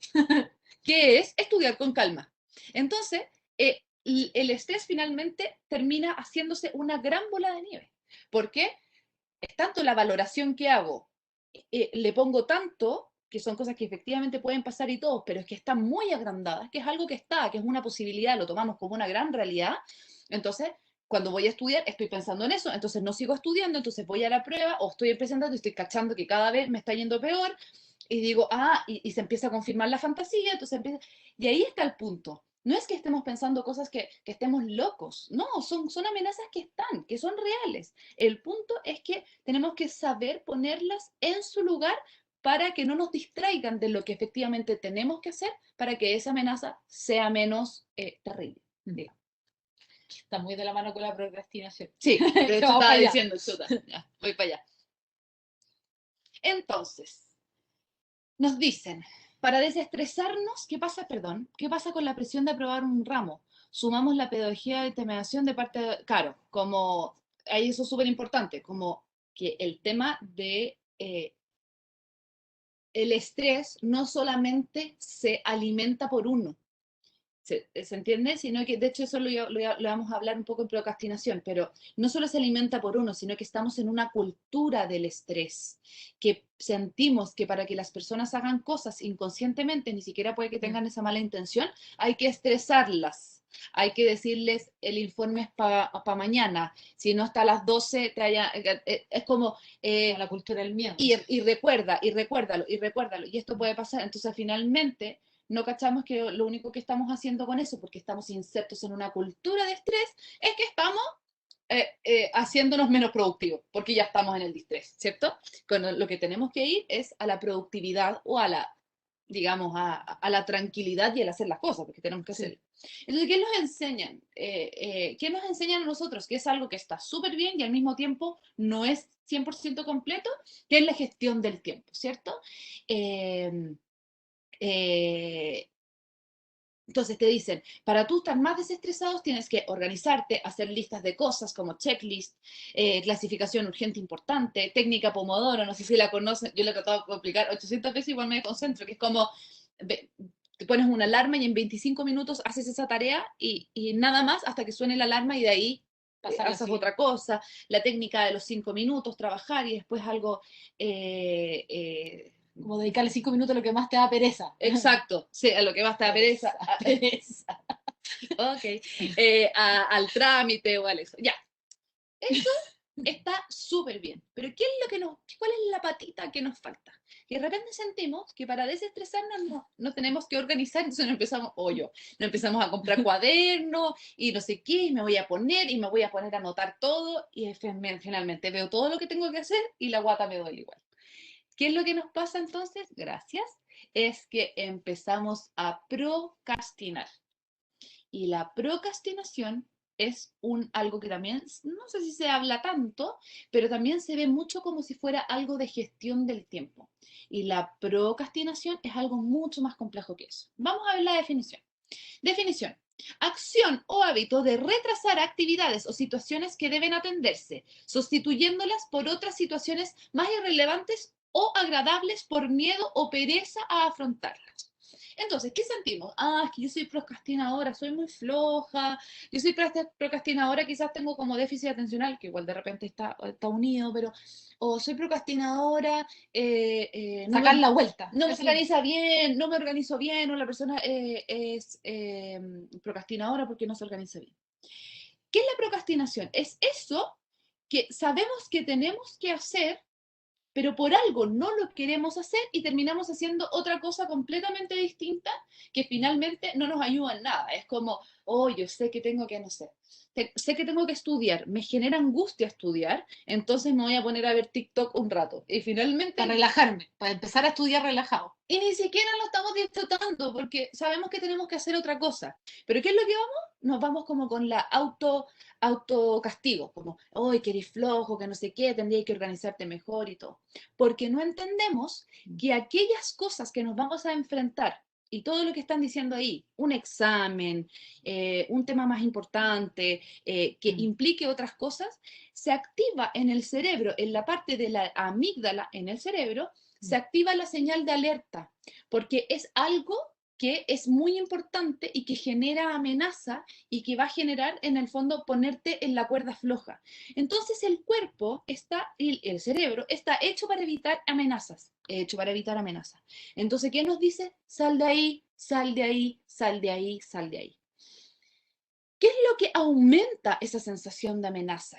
que es estudiar con calma. Entonces, el estrés finalmente termina haciéndose una gran bola de nieve. ¿Por qué? Es tanto la valoración que hago, le pongo tanto, que son cosas que efectivamente pueden pasar y todo, pero es que están muy agrandadas, que es algo que está, que es una posibilidad, lo tomamos como una gran realidad. Entonces, cuando voy a estudiar, estoy pensando en eso, entonces no sigo estudiando, entonces voy a la prueba o estoy presentando y estoy cachando que cada vez me está yendo peor y digo, y se empieza a confirmar la fantasía, entonces empieza, y ahí está el punto. No es que estemos pensando cosas que estemos locos, no, son amenazas que están, que son reales. El punto es que tenemos que saber ponerlas en su lugar para que no nos distraigan de lo que efectivamente tenemos que hacer para que esa amenaza sea menos terrible. Digamos. Está muy de la mano con la procrastinación. Sí, de hecho Vamos estaba para allá. diciendo, chuta, ya, voy para allá. Entonces, nos dicen, para desestresarnos, ¿qué pasa, perdón? ¿Qué pasa con la presión de aprobar un ramo? Sumamos la pedagogía de determinación de parte de, claro, como, ahí eso es súper importante, como que el tema de el estrés no solamente se alimenta por uno, ¿se entiende? Sino que, de hecho, eso lo vamos a hablar un poco en procrastinación, pero no solo se alimenta por uno, sino que estamos en una cultura del estrés, que sentimos que para que las personas hagan cosas inconscientemente, ni siquiera puede que tengan esa mala intención, hay que estresarlas. Hay que decirles, el informe es para mañana, si no está a las 12, es como... la cultura del miedo. Y recuerda, y recuérdalo, y recuérdalo. Y esto puede pasar. Entonces, finalmente, no cachamos que lo único que estamos haciendo con eso, porque estamos insertos en una cultura de estrés, es que estamos haciéndonos menos productivos, porque ya estamos en el distrés, ¿cierto? Con lo que tenemos que ir es a la productividad o a la, digamos, a la tranquilidad y al hacer las cosas, porque tenemos que hacerlo. Entonces, ¿qué nos enseñan? ¿Qué nos enseñan a nosotros? Que es algo que está súper bien y al mismo tiempo no es 100% completo, que es la gestión del tiempo, ¿cierto? Eh, eh, entonces te dicen, para tú estar más desestresados tienes que organizarte, hacer listas de cosas como checklist, clasificación urgente importante, técnica Pomodoro, no sé si la conocen, yo la he tratado de explicar 800 veces, igual me concentro, que es como, te pones una alarma y en 25 minutos haces esa tarea y nada más hasta que suene la alarma y de ahí haces otra cosa, la técnica de los 5 minutos, trabajar y después algo... como dedicarle 5 minutos a lo que más te da pereza. Exacto, sí, a lo que más te da pereza. Pereza. Ok, al trámite o al eso. Ya, eso está súper bien. Pero ¿qué es lo que cuál es la patita que nos falta? Que de repente sentimos que para desestresarnos no tenemos que organizar, entonces nos empezamos a comprar cuadernos y no sé qué, y me voy a poner a anotar todo y finalmente veo todo lo que tengo que hacer y la guata me duele igual. ¿Qué es lo que nos pasa entonces? Gracias. Es que empezamos a procrastinar. Y la procrastinación es algo que también, no sé si se habla tanto, pero también se ve mucho como si fuera algo de gestión del tiempo. Y la procrastinación es algo mucho más complejo que eso. Vamos a ver la definición. Definición. Acción o hábito de retrasar actividades o situaciones que deben atenderse, sustituyéndolas por otras situaciones más irrelevantes o agradables por miedo o pereza a afrontarlas. Entonces, ¿qué sentimos? Ah, es que yo soy procrastinadora, soy muy floja, yo soy procrastinadora, quizás tengo como déficit atencional, que igual de repente está unido, pero, o soy procrastinadora, no Sacar me, la vuelta. no me Así. organiza bien, no me organizo bien, o la persona es procrastinadora porque no se organiza bien. ¿Qué es la procrastinación? Es eso que sabemos que tenemos que hacer, pero por algo no lo queremos hacer y terminamos haciendo otra cosa completamente distinta que finalmente no nos ayuda en nada. Es como, oh, yo sé que tengo que, no sé, sé que tengo que estudiar, me genera angustia estudiar, entonces me voy a poner a ver TikTok un rato. Y finalmente Para relajarme, para empezar a estudiar relajado. y ni siquiera lo estamos disfrutando porque sabemos que tenemos que hacer otra cosa. Pero ¿qué es lo que vamos? Nos vamos como con la autocastigo, como, hoy que eres flojo, que no sé qué, tendrías que organizarte mejor y todo. Porque no entendemos que aquellas cosas que nos vamos a enfrentar y todo lo que están diciendo ahí, un examen, un tema más importante, que implique otras cosas, se activa en el cerebro, en la parte de la amígdala en el cerebro, se activa la señal de alerta, porque es algo que es muy importante y que genera amenaza y que va a generar en el fondo ponerte en la cuerda floja. Entonces el cuerpo está, y el cerebro está hecho para evitar amenazas, hecho para evitar amenazas. Entonces, ¿qué nos dice? Sal de ahí, sal de ahí, sal de ahí, sal de ahí. ¿Qué es lo que aumenta esa sensación de amenaza?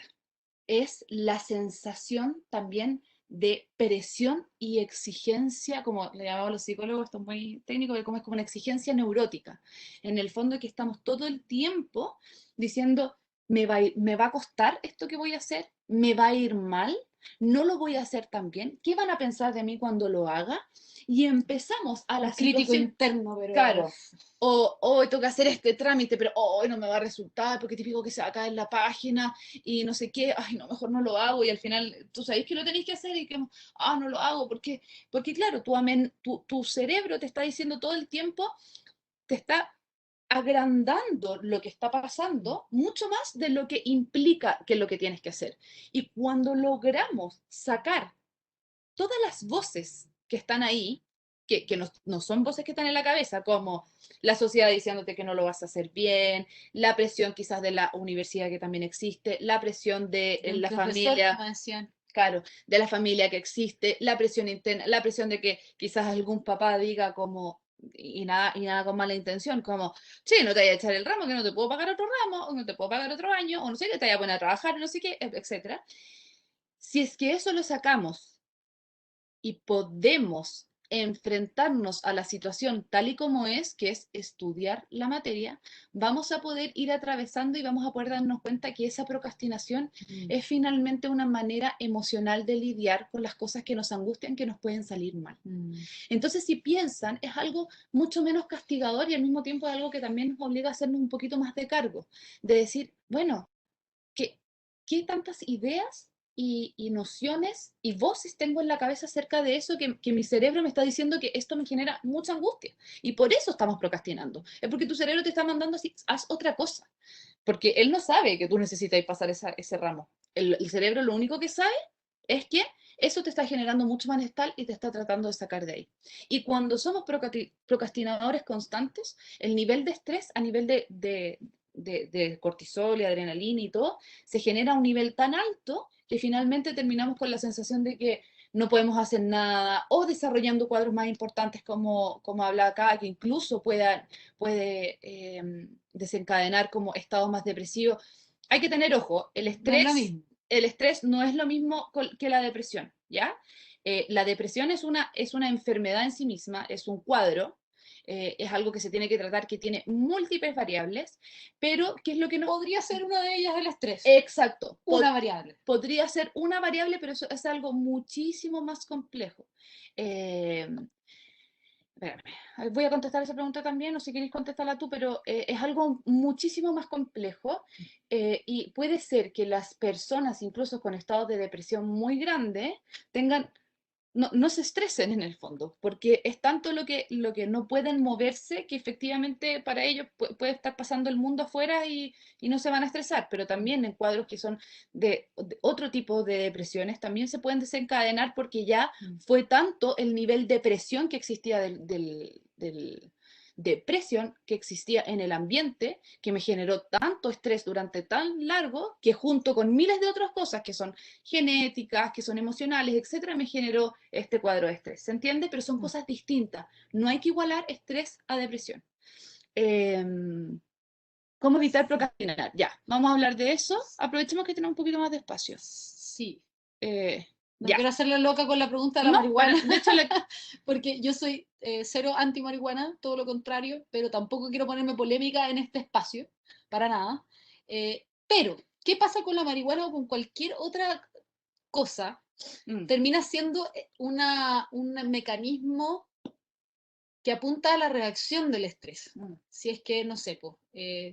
Es la sensación también de presión y exigencia, como le llamamos los psicólogos, esto es muy técnico, de cómo es como una exigencia neurótica. En el fondo que estamos todo el tiempo diciendo, me va a costar esto que voy a hacer, me va a ir mal, no lo voy a hacer tan bien, ¿qué van a pensar de mí cuando lo haga? Y empezamos a la Crítico situación, interno, pero. claro, o hoy tengo que hacer este trámite, pero hoy no me va a resultar porque típico que se va a caer la página y no sé qué, ay, no, mejor no lo hago y al final tú sabes que lo tenéis que hacer y que, no lo hago, ¿por qué? Porque claro, tu cerebro te está diciendo todo el tiempo, te está agrandando lo que está pasando mucho más de lo que implica que lo que tienes que hacer. Y cuando logramos sacar todas las voces que están ahí, que no son voces que están en la cabeza, como la sociedad diciéndote que no lo vas a hacer bien, la presión quizás de la universidad que también existe, la presión de la familia, claro, de la familia que existe, la presión interna, la presión de que quizás algún papá diga como, y nada con mala intención, como, che, no te vayas a echar el ramo, que no te puedo pagar otro ramo, o no te puedo pagar otro año, o no sé, que te vaya a poner a trabajar, no sé qué, etcétera. Si es que eso lo sacamos y podemos enfrentarnos a la situación tal y como es, que es estudiar la materia, vamos a poder ir atravesando y vamos a poder darnos cuenta que esa procrastinación es finalmente una manera emocional de lidiar con las cosas que nos angustian, que nos pueden salir mal. Entonces, si piensan, es algo mucho menos castigador y al mismo tiempo es algo que también nos obliga a hacernos un poquito más de cargo, de decir, bueno, ¿qué tantas ideas y nociones y voces tengo en la cabeza acerca de eso que mi cerebro me está diciendo que esto me genera mucha angustia? Y por eso estamos procrastinando. Es porque tu cerebro te está mandando así, haz otra cosa. Porque él no sabe que tú necesitas pasar ese ramo. El cerebro lo único que sabe es que eso te está generando mucho malestar y te está tratando de sacar de ahí. Y cuando somos procrastinadores constantes, el nivel de estrés a nivel de cortisol y adrenalina y todo, se genera a un nivel tan alto que finalmente terminamos con la sensación de que no podemos hacer nada o desarrollando cuadros más importantes como habla acá, que incluso puede desencadenar como estados más depresivos. Hay que tener ojo, No es lo mismo. el estrés no es lo mismo que la depresión, ¿ya? La depresión es una enfermedad en sí misma, es un cuadro, es algo que se tiene que tratar, que tiene múltiples variables, pero ¿qué es lo que no? Podría ser una de ellas el estrés. Exacto. Una variable. Podría ser una variable, pero eso es algo muchísimo más complejo. Espérame, voy a contestar esa pregunta también, no sé si queréis contestarla tú, pero es algo muchísimo más complejo y puede ser que las personas, incluso con estados de depresión muy grandes, tengan no se estresen en el fondo, porque es tanto lo que no pueden moverse que efectivamente para ellos puede estar pasando el mundo afuera y no se van a estresar, pero también en cuadros que son de otro tipo de depresiones también se pueden desencadenar porque ya fue tanto el nivel de presión que existía de presión que existía en el ambiente, que me generó tanto estrés durante tan largo, que junto con miles de otras cosas que son genéticas, que son emocionales, etcétera, me generó este cuadro de estrés. ¿Se entiende? Pero son cosas distintas. No hay que igualar estrés a depresión. Eh, ¿Cómo evitar procrastinar? Ya, vamos a hablar de eso. Aprovechemos que tenemos un poquito más de espacio. Sí. No Ya. quiero hacerle loca con la pregunta de la No, marihuana, pero de hecho, porque yo soy cero anti-marihuana, todo lo contrario, pero tampoco quiero ponerme polémica en este espacio, para nada. Pero, ¿qué pasa con la marihuana o con cualquier otra cosa? Termina siendo un mecanismo que apunta a la reacción del estrés. Si es que, no sé,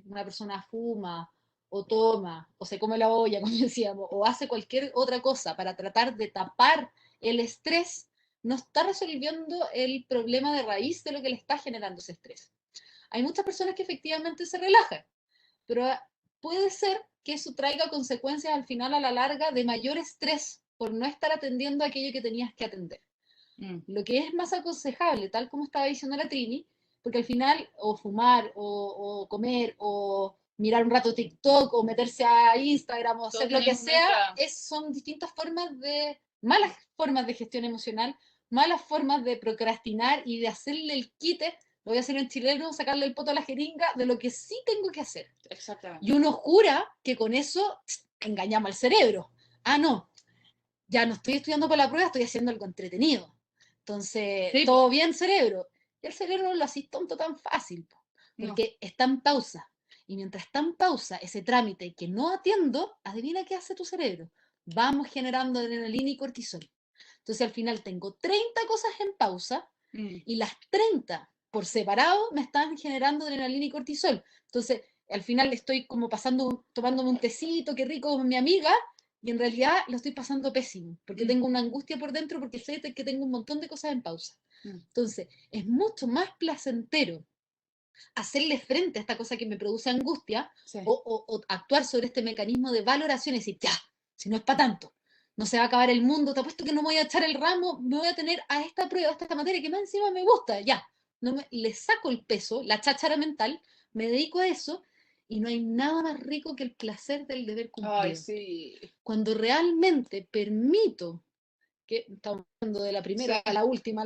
una persona fuma o toma o se come la olla, como decíamos, o hace cualquier otra cosa para tratar de tapar el estrés, no está resolviendo el problema de raíz de lo que le está generando ese estrés. Hay muchas personas que efectivamente se relajan, pero puede ser que eso traiga consecuencias al final, a la larga, de mayor estrés por no estar atendiendo aquello que tenías que atender. Lo que es más aconsejable, tal como estaba diciendo la Trini, porque al final o fumar o comer o mirar un rato TikTok o meterse a Instagram o hacer lo que sea, son distintas formas malas formas de gestión emocional, malas formas de procrastinar y de hacerle el quite, lo voy a hacer en chileno, sacarle el poto a la jeringa de lo que sí tengo que hacer. Exactamente. Y uno jura que con eso engañamos al cerebro. Ah, no, ya no estoy estudiando para la prueba, estoy haciendo algo entretenido. Entonces, sí, todo bien, cerebro. Y el cerebro no lo hace tonto tan fácil, porque está en pausa. Y mientras está en pausa ese trámite que no atiendo, adivina qué hace tu cerebro. Vamos generando adrenalina y cortisol. Entonces, al final tengo 30 cosas en pausa y las 30 por separado me están generando adrenalina y cortisol. Entonces, al final estoy como tomándome un tecito, qué rico con mi amiga, y en realidad lo estoy pasando pésimo, porque tengo una angustia por dentro, porque sé que tengo un montón de cosas en pausa. Entonces, es mucho más placentero hacerle frente a esta cosa que me produce angustia, sí, o actuar sobre este mecanismo de valoración y decir, ya, si no es para tanto, no se va a acabar el mundo, te apuesto que no voy a echar el ramo, me voy a tener a esta prueba, a esta materia que más encima me gusta, ya, le saco el peso, la cháchara mental, me dedico a eso, y no hay nada más rico que el placer del deber cumplido. Ay, sí. Cuando realmente permito, que estamos hablando de la primera, sí, a la última,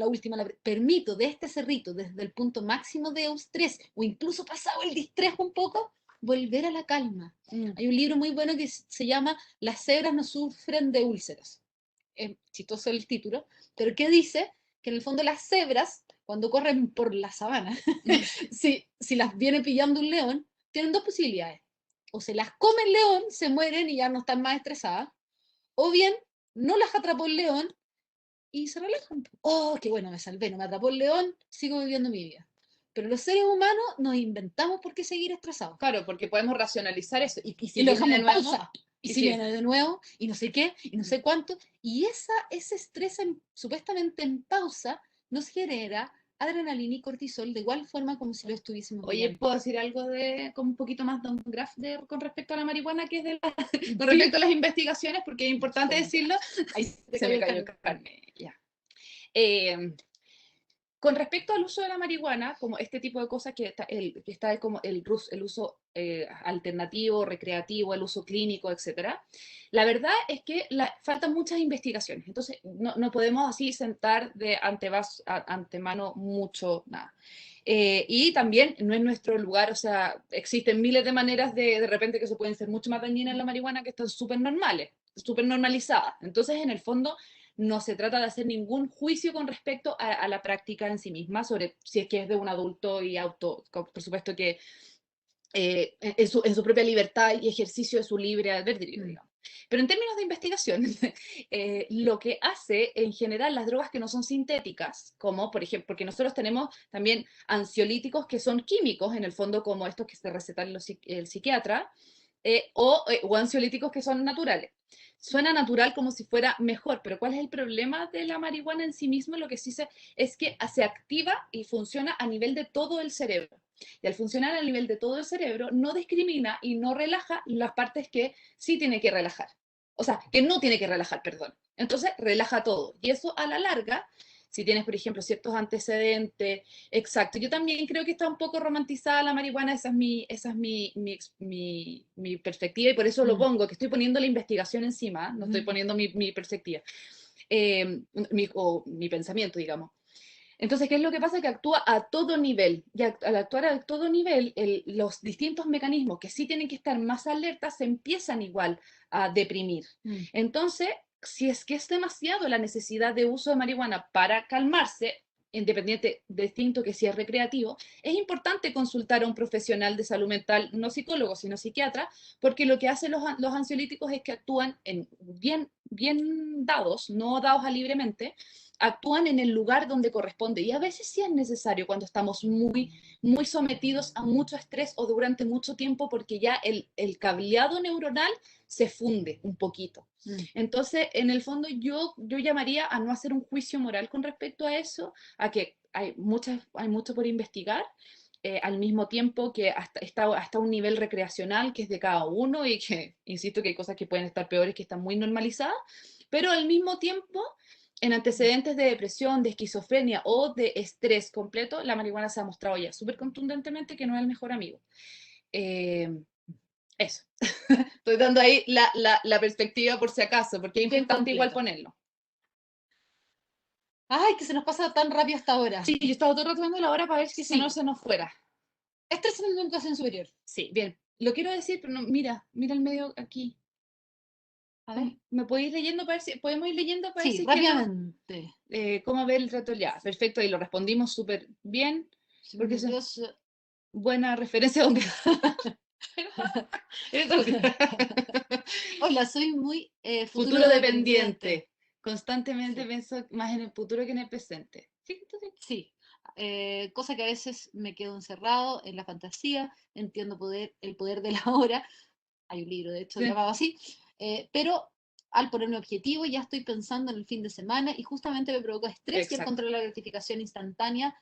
permito de este cerrito, desde el punto máximo de estrés, o incluso pasado el distrés un poco, volver a la calma. Hay un libro muy bueno que se llama Las cebras no sufren de úlceras. Es chistoso el título, pero que dice que en el fondo las cebras, cuando corren por la sabana, si las viene pillando un león, tienen dos posibilidades. O se las come el león, se mueren y ya no están más estresadas, o bien no las atrapó el león y se relajan. Oh, qué bueno, me salvé, no me atrapó el león, sigo viviendo mi vida. Pero los seres humanos nos inventamos por qué seguir estresados. Claro, porque podemos racionalizar eso. Y si lo dejamos de en nuevo, pausa. Y si viene de nuevo, y no sé qué, y no sé cuánto. Y ese estrés supuestamente en pausa nos genera adrenalina y cortisol de igual forma como si lo estuviésemos Oye, viviendo. ¿puedo decir algo con un poquito más de un graph con respecto a la marihuana, que es con respecto a las investigaciones, porque es importante decirlo? Ahí se me cayó el carnet, ya. Con respecto al uso de la marihuana, como este tipo de cosas que está como el uso alternativo, recreativo, el uso clínico, etcétera, la verdad es que faltan muchas investigaciones. Entonces, no podemos así sentar de antemano mucho nada. Y también no es nuestro lugar, o sea, existen miles de maneras de repente que se pueden ser mucho más dañinas en la marihuana, que están súper normales, súper normalizadas. Entonces, en el fondo, no se trata de hacer ningún juicio con respecto a la práctica en sí misma, sobre si es que es de un adulto y por supuesto que en su propia libertad y ejercicio de su libre albedrío, digamos. Pero en términos de investigación, lo que hace en general las drogas que no son sintéticas, como por ejemplo, porque nosotros tenemos también ansiolíticos que son químicos, en el fondo como estos que se recetan el psiquiatra, o ansiolíticos que son naturales. Suena natural como si fuera mejor, pero ¿cuál es el problema de la marihuana en sí misma? Lo que sí es que se activa y funciona a nivel de todo el cerebro. Y al funcionar a nivel de todo el cerebro, no discrimina y no relaja las partes que sí tiene que relajar. O sea, que no tiene que relajar, perdón. Entonces, relaja todo. Y eso a la larga, si tienes, por ejemplo, ciertos antecedentes, exacto. Yo también creo que está un poco romantizada la marihuana, esa es mi perspectiva y por eso lo pongo, que estoy poniendo la investigación encima, no estoy poniendo mi perspectiva, o mi pensamiento, digamos. Entonces, ¿qué es lo que pasa? Que actúa a todo nivel. Y al actuar a todo nivel, los distintos mecanismos que sí tienen que estar más alertas se empiezan igual a deprimir. Entonces, si es que es demasiado la necesidad de uso de marihuana para calmarse, independiente, distinto que si es recreativo, es importante consultar a un profesional de salud mental, no psicólogo, sino psiquiatra, porque lo que hacen los ansiolíticos es que actúan bien dados, no dados a libremente, actúan en el lugar donde corresponde. Y a veces sí es necesario cuando estamos muy sometidos a mucho estrés o durante mucho tiempo porque ya el cableado neuronal se funde un poquito. Entonces, en el fondo, yo llamaría a no hacer un juicio moral con respecto a eso, a que hay mucho por investigar, al mismo tiempo que hasta un nivel recreacional que es de cada uno y que, insisto, que hay cosas que pueden estar peores, que están muy normalizadas, pero al mismo tiempo en antecedentes de depresión, de esquizofrenia o de estrés completo, la marihuana se ha mostrado ya súper contundentemente que no es el mejor amigo. Eh, eso. Estoy dando ahí la perspectiva por si acaso, porque es importante igual ponerlo. Ay, que se nos pasa tan rápido hasta ahora. Sí, yo estaba todo el rato viendo la hora para ver si Sí. no se nos fuera. Estrés en la educación superior. Sí, bien. Lo quiero decir, pero no, mira el medio aquí. A ver. ¿Me podéis leyendo para ver si podemos ir leyendo para ver Sí, si rápidamente. cómo ver el reto ya? Perfecto, y lo respondimos súper bien. Porque es buena referencia donde. Hola, soy muy Futuro dependiente. Constantemente pienso más en el futuro que en el presente. Sí, entonces. Sí, cosa que a veces me quedo encerrado en la fantasía, entiendo el poder de la hora, hay un libro de hecho Sí. llamado así, pero al ponerme objetivo ya estoy pensando en el fin de semana y justamente me provoca estrés y el Exacto. control de la gratificación instantánea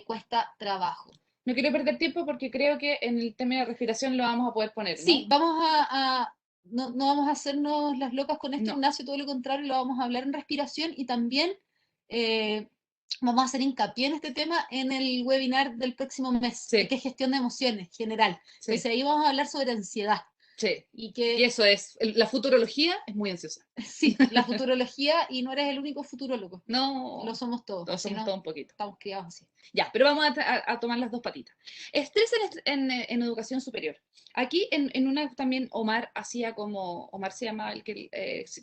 cuesta trabajo. No quiero perder tiempo porque creo que en el tema de respiración lo vamos a poder poner, ¿no? Sí, no vamos a hacernos las locas con esto, No. Ignacio, todo lo contrario, lo vamos a hablar en respiración y también vamos a hacer hincapié en este tema en el webinar del próximo mes, Sí. que es gestión de emociones general. Sí. Entonces ahí vamos a hablar sobre ansiedad. Sí. Y eso es, la futurología es muy ansiosa. Sí, la futurología, y no eres el único futurólogo. No. Lo somos todos. Lo somos todos un poquito. Estamos criados así. Ya, pero vamos a tomar las dos patitas. Estrés en educación superior. Aquí en una también Omar hacía como, Omar se llama el que,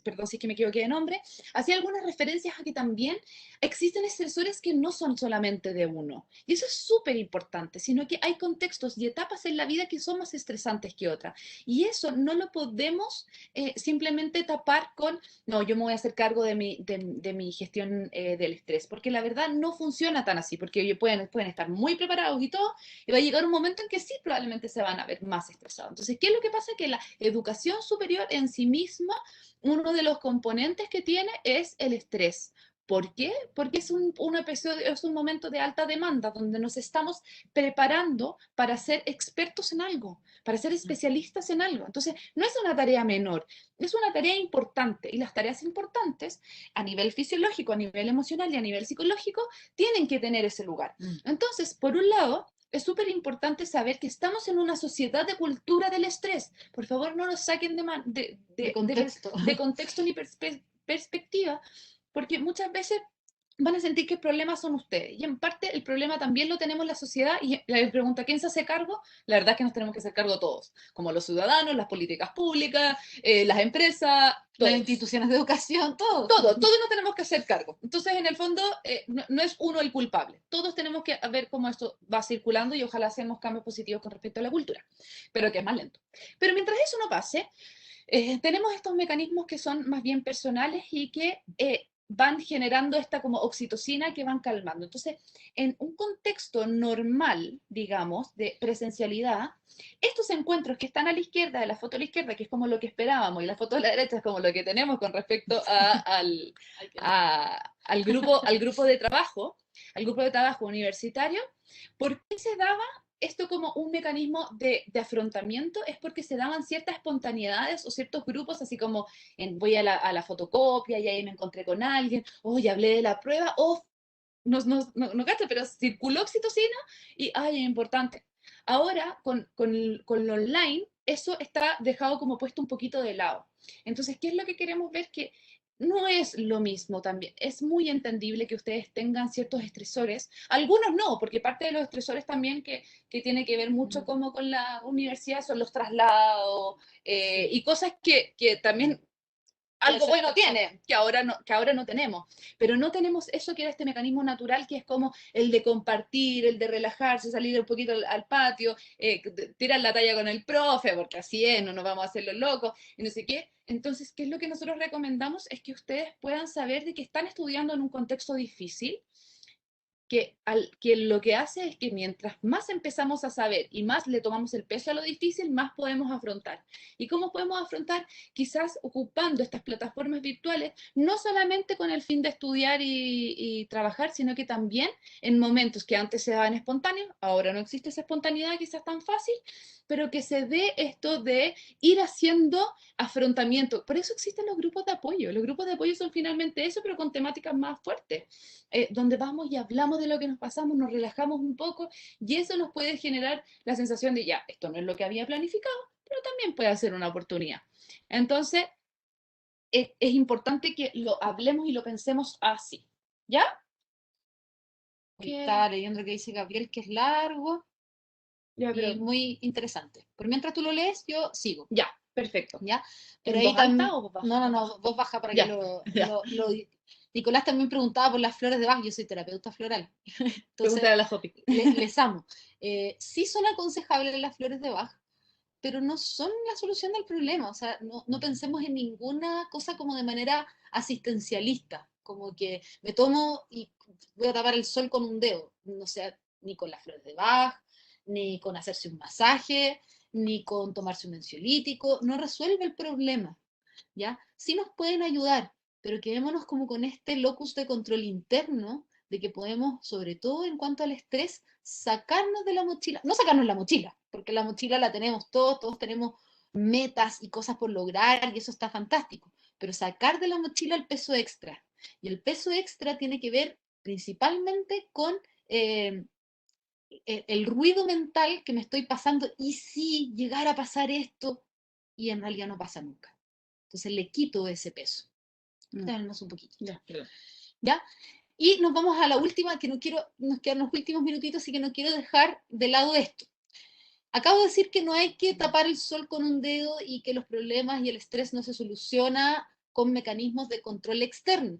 perdón si es que me equivoqué de nombre, hacía algunas referencias a que también existen estresores que no son solamente de uno. Y eso es súper importante, sino que hay contextos y etapas en la vida que son más estresantes que otras. Y eso no lo podemos simplemente tapar con, no, yo me voy a hacer cargo de mi gestión del estrés, porque la verdad no funciona tan así, porque pueden estar muy preparados y todo, y va a llegar un momento en que sí, probablemente se van a ver más estresados. Entonces, ¿qué es lo que pasa? Que la educación superior en sí misma, uno de los componentes que tiene es el estrés. ¿Por qué? Porque es un momento de alta demanda donde nos estamos preparando para ser expertos en algo, para ser especialistas en algo. Entonces, no es una tarea menor, es una tarea importante y las tareas importantes a nivel fisiológico, a nivel emocional y a nivel psicológico tienen que tener ese lugar. Entonces, por un lado, es súper importante saber que estamos en una sociedad de cultura del estrés. Por favor, no nos saquen de contexto ni perspectiva, porque muchas veces van a sentir que el problema son ustedes. Y en parte el problema también lo tenemos la sociedad. Y la pregunta, ¿quién se hace cargo? La verdad es que nos tenemos que hacer cargo todos, como los ciudadanos, las políticas públicas, las empresas, todos. Las instituciones de educación, todo. Todos nos tenemos que hacer cargo. Entonces, en el fondo, no es uno el culpable. Todos tenemos que ver cómo esto va circulando y ojalá hacemos cambios positivos con respecto a la cultura, pero que es más lento. Pero mientras eso no pase, tenemos estos mecanismos que son más bien personales y que van generando esta como oxitocina que van calmando. Entonces, en un contexto normal, digamos, de presencialidad, estos encuentros que están a la izquierda, de la foto a la izquierda, que es como lo que esperábamos, y la foto a la derecha es como lo que tenemos con respecto al grupo de trabajo, al grupo de trabajo universitario, ¿por qué se daba esto como un mecanismo de afrontamiento? Es porque se daban ciertas espontaneidades o ciertos grupos, así como voy a la fotocopia y ahí me encontré con alguien, o ya hablé de la prueba, o no cacho, pero circuló oxitocina y, ay, es importante. Ahora, con lo online, eso está dejado como puesto un poquito de lado. Entonces, ¿qué es lo que queremos ver? Que no es lo mismo también. Es muy entendible que ustedes tengan ciertos estresores. Algunos no, porque parte de los estresores también que tiene que ver mucho como con la universidad son los traslados y cosas que también algo bueno tiene, que ahora no tenemos. Pero no tenemos eso que era este mecanismo natural, que es como el de compartir, el de relajarse, salir un poquito al patio, tirar la talla con el profe, porque así es, no nos vamos a hacer los locos, y no sé qué. Entonces, ¿qué es lo que nosotros recomendamos? Es que ustedes puedan saber de que están estudiando en un contexto difícil, que lo que hace es que mientras más empezamos a saber y más le tomamos el peso a lo difícil, más podemos afrontar. ¿Y cómo podemos afrontar? Quizás ocupando estas plataformas virtuales, no solamente con el fin de estudiar y trabajar, sino que también en momentos que antes se daban espontáneos, ahora no existe esa espontaneidad quizás tan fácil, pero que se dé esto de ir haciendo afrontamiento. Por eso existen los grupos de apoyo. Los grupos de apoyo son finalmente eso, pero con temáticas más fuertes, donde vamos y hablamos de lo que nos pasamos, nos relajamos un poco, y eso nos puede generar la sensación de, ya, esto no es lo que había planificado, pero también puede ser una oportunidad. Entonces, es importante que lo hablemos y lo pensemos así, ¿ya? Estaba leyendo lo que dice Gabriel, que es largo Ya, y muy interesante. Por mientras tú lo lees, yo sigo. Ya, perfecto. ¿Ya? Pero ahí también. No, vos baja para que Nicolás también preguntaba por las flores de Bach, yo soy terapeuta floral. Entonces, a la Sopi. les amo. Sí son aconsejables las flores de Bach, pero no son la solución del problema. O sea, no pensemos en ninguna cosa como de manera asistencialista, como que me tomo y voy a tapar el sol con un dedo. No sea, ni con las flores de Bach, ni con hacerse un masaje, ni con tomarse un ansiolítico, no resuelve el problema, ¿ya? Sí nos pueden ayudar, pero quedémonos como con este locus de control interno de que podemos, sobre todo en cuanto al estrés, sacarnos de la mochila, no sacarnos la mochila, porque la mochila la tenemos todos tenemos metas y cosas por lograr y eso está fantástico, pero sacar de la mochila el peso extra. Y el peso extra tiene que ver principalmente con el ruido mental que me estoy pasando, y si llegara a pasar esto, y en realidad no pasa nunca. Entonces le quito ese peso. Tenemos un poquito. ¿Ya? Y nos vamos a la última, que no quiero, nos quedan los últimos minutitos y que no quiero dejar de lado esto. Acabo de decir que no hay que tapar el sol con un dedo y que los problemas y el estrés no se soluciona con mecanismos de control externo.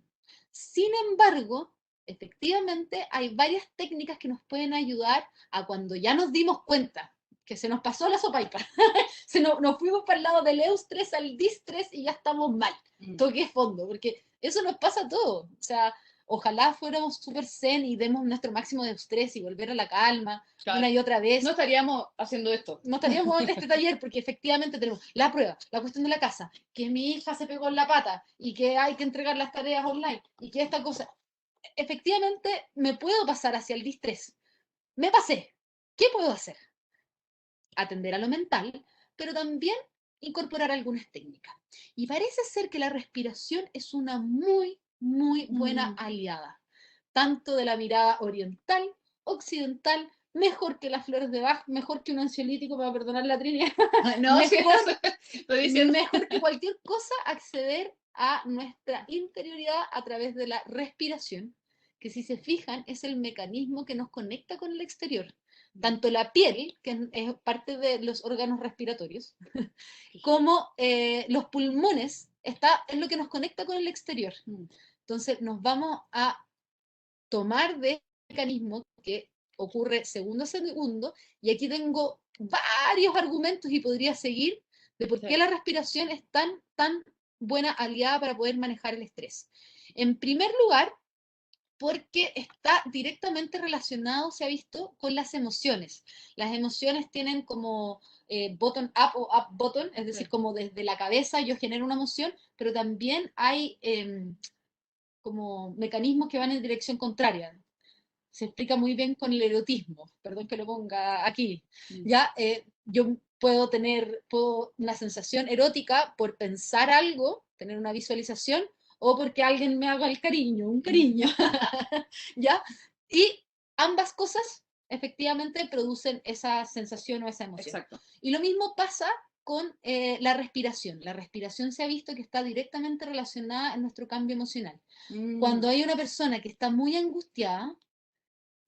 Sin embargo, efectivamente hay varias técnicas que nos pueden ayudar a cuando ya nos dimos cuenta que se nos pasó la sopaipa, nos fuimos para el lado del eustrés al distrés y ya estamos mal. Toqué fondo, porque eso nos pasa a todos. O sea, ojalá fuéramos súper zen y demos nuestro máximo de estrés y volver a la calma una y otra vez. No estaríamos haciendo esto. No estaríamos en este taller porque efectivamente tenemos la prueba, la cuestión de la casa, que mi hija se pegó en la pata y que hay que entregar las tareas online y que esta cosa. Efectivamente, me puedo pasar hacia el distrés. Me pasé. ¿Qué puedo hacer? Atender a lo mental, pero también incorporar algunas técnicas. Y parece ser que la respiración es una muy buena aliada, tanto de la mirada oriental, occidental, mejor que las flores de Bach, mejor que un ansiolítico, para perdonar la Trinidad, No, mejor que cualquier cosa, acceder a nuestra interioridad a través de la respiración, que si se fijan es el mecanismo que nos conecta con el exterior. Tanto la piel, que es parte de los órganos respiratorios, como los pulmones, es lo que nos conecta con el exterior. Entonces nos vamos a tomar de este mecanismo que ocurre segundo a segundo, y aquí tengo varios argumentos y podría seguir de por qué la respiración es tan buena aliada para poder manejar el estrés. En primer lugar, porque está directamente relacionado, se ha visto, con las emociones. Las emociones tienen como bottom up o up bottom, es decir, como desde la cabeza yo genero una emoción, pero también hay como mecanismos que van en dirección contraria. Se explica muy bien con el erotismo, perdón que lo ponga aquí. Ya, yo puedo tener una sensación erótica por pensar algo, tener una visualización, o porque alguien me haga el cariño, un cariño, ¿ya? Y ambas cosas efectivamente producen esa sensación o esa emoción. Exacto. Y lo mismo pasa con la respiración. La respiración se ha visto que está directamente relacionada en nuestro cambio emocional. Cuando hay una persona que está muy angustiada,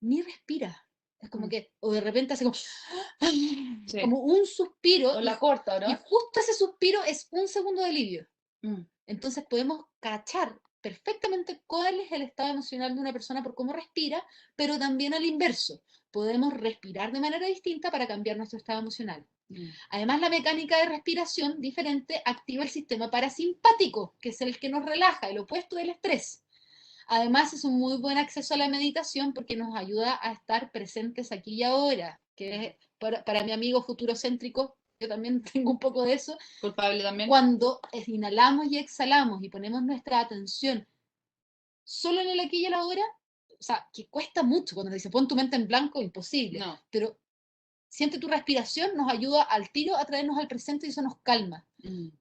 ni respira. Es como que, o de repente hace como, Sí. como un suspiro. O la corta, Y ¿no? justo ese suspiro es un segundo de alivio. Mm. Entonces podemos cachar perfectamente cuál es el estado emocional de una persona por cómo respira, pero también al inverso. Podemos respirar de manera distinta para cambiar nuestro estado emocional. Además, la mecánica de respiración diferente activa el sistema parasimpático, que es el que nos relaja, el opuesto del estrés. Además, es un muy buen acceso a la meditación porque nos ayuda a estar presentes aquí y ahora, que es para mi amigo futurocéntrico, yo también tengo un poco de eso. Culpable también. Cuando inhalamos y exhalamos y ponemos nuestra atención solo en el aquí y el ahora, o sea, que cuesta mucho cuando dice pon tu mente en blanco, imposible. No. Pero siente tu respiración, nos ayuda al tiro a traernos al presente y eso nos calma.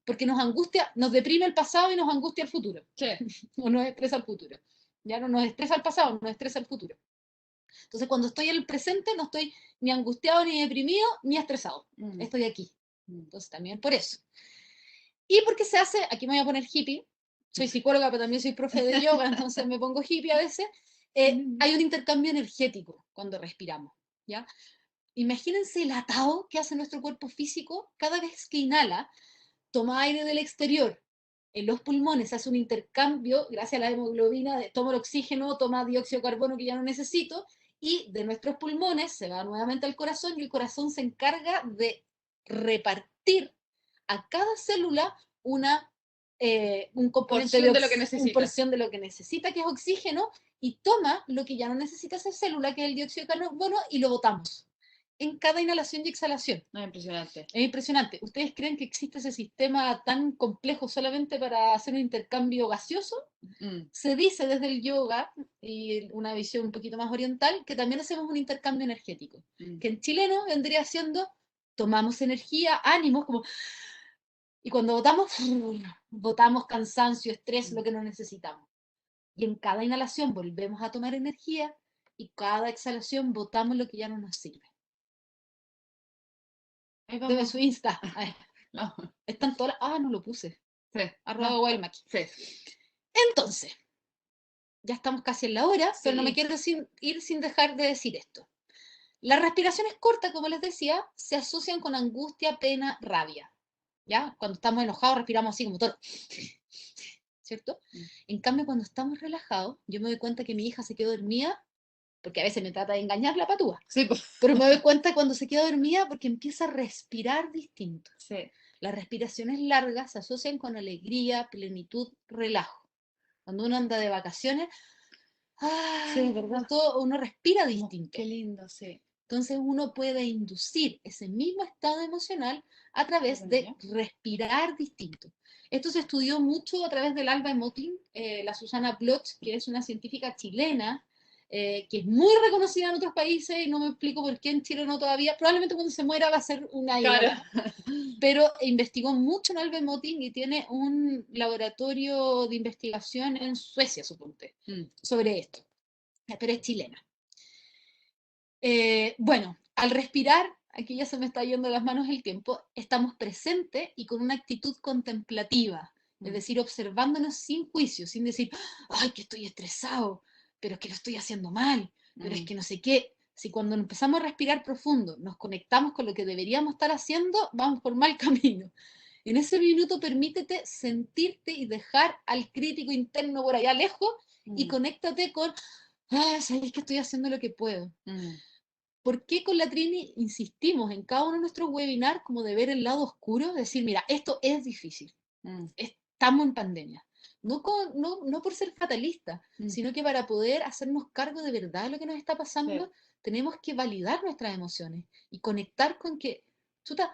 Porque nos angustia, nos deprime el pasado y nos angustia el futuro. Sí. O nos estresa el futuro. Ya no nos estresa el pasado, nos estresa el futuro. Entonces, cuando estoy en el presente, no estoy ni angustiado, ni deprimido, ni estresado. Estoy aquí. Entonces, también por eso. Y porque se hace, aquí me voy a poner hippie, soy psicóloga, pero también soy profe de yoga, entonces me pongo hippie a veces. Hay un intercambio energético cuando respiramos, ¿ya? Imagínense el atado que hace nuestro cuerpo físico cada vez que inhala, toma aire del exterior. En los pulmones se hace un intercambio, gracias a la hemoglobina, toma el oxígeno, toma dióxido de carbono que ya no necesito, y de nuestros pulmones se va nuevamente al corazón, y el corazón se encarga de repartir a cada célula un componente Porción de lo que necesita. porción de lo que necesita, que es oxígeno, y toma lo que ya no necesita esa célula, que es el dióxido de carbono, y lo botamos en cada inhalación y exhalación. No, es impresionante. Es impresionante. ¿Ustedes creen que existe ese sistema tan complejo solamente para hacer un intercambio gaseoso? Se dice desde el yoga y una visión un poquito más oriental que también hacemos un intercambio energético. Que en chileno vendría siendo, tomamos energía, ánimos, como... Y cuando votamos, votamos cansancio, estrés, lo que no necesitamos. Y en cada inhalación volvemos a tomar energía y cada exhalación votamos lo que ya no nos sirve. Debe su Insta. No. Están todas. No lo puse. Sí. @wildmaki. Sí. Entonces, ya estamos casi en la hora, pero no me quiero ir sin dejar de decir esto. Las respiraciones cortas, como les decía, se asocian con angustia, pena, rabia. ¿Ya? Cuando estamos enojados respiramos así como todo. ¿Cierto? En cambio, cuando estamos relajados, yo me doy cuenta que mi hija se quedó dormida, porque a veces me trata de engañar la patúa. Sí, pues. Pero me doy cuenta cuando se queda dormida porque empieza a respirar distinto. Sí. Las respiraciones largas se asocian con alegría, plenitud, relajo. Cuando uno anda de vacaciones, sí, ¿verdad? uno respira distinto. Qué lindo, sí. Entonces uno puede inducir ese mismo estado emocional a través de respirar distinto. Esto se estudió mucho a través del Alba Emoting, la Susana Bloch, que es una científica chilena, que es muy reconocida en otros países, y no me explico por qué en Chile no todavía. Probablemente cuando se muera va a ser una idea. Claro. Pero investigó mucho en Alba Emoting y tiene un laboratorio de investigación en Suecia, suponte, sobre esto. Pero es chilena. Bueno, al respirar, aquí ya se me está yendo de las manos el tiempo, estamos presentes y con una actitud contemplativa, es decir, observándonos sin juicio, sin decir, ay, que estoy estresado, pero es que lo estoy haciendo mal, pero es que no sé qué. Si cuando empezamos a respirar profundo nos conectamos con lo que deberíamos estar haciendo, vamos por mal camino. En ese minuto permítete sentirte y dejar al crítico interno por allá lejos y conéctate con, sabéis que estoy haciendo lo que puedo. ¿por qué con la Trini insistimos en cada uno de nuestros webinars como de ver el lado oscuro? Decir, mira, esto es difícil, estamos en pandemia. No por ser fatalista, sino que para poder hacernos cargo de verdad de lo que nos está pasando, tenemos que validar nuestras emociones y conectar con que, chuta,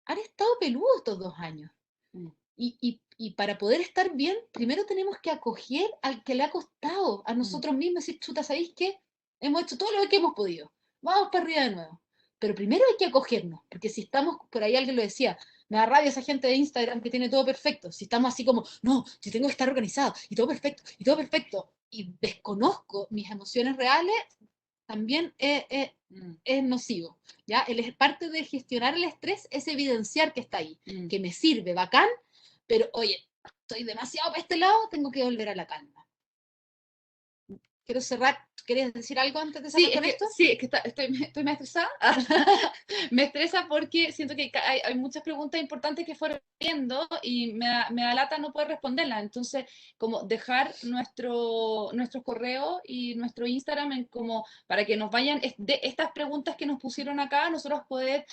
han estado peludos estos 2 años. Y para poder estar bien, primero tenemos que acoger al que le ha costado, a nosotros mismos, decir, chuta, ¿sabéis qué? Hemos hecho todo lo que hemos podido. Vamos para arriba de nuevo. Pero primero hay que acogernos, porque si estamos, por ahí alguien lo decía, me da rabia esa gente de Instagram que tiene todo perfecto. Si estamos así como, no, yo tengo que estar organizado, y todo perfecto, y desconozco mis emociones reales, también es nocivo. ¿Ya? Parte de gestionar el estrés es evidenciar que está ahí, que me sirve, bacán, pero oye, estoy demasiado para este lado, tengo que volver a la calma. Quiero cerrar. ¿Quieres decir algo antes de cerrar con esto? Sí, es que estoy más estresada. Me estresa porque siento que hay muchas preguntas importantes que fueron viendo y me da lata no poder responderlas. Entonces, como dejar nuestro correo y nuestro Instagram como para que nos vayan de estas preguntas que nos pusieron acá, nosotros poder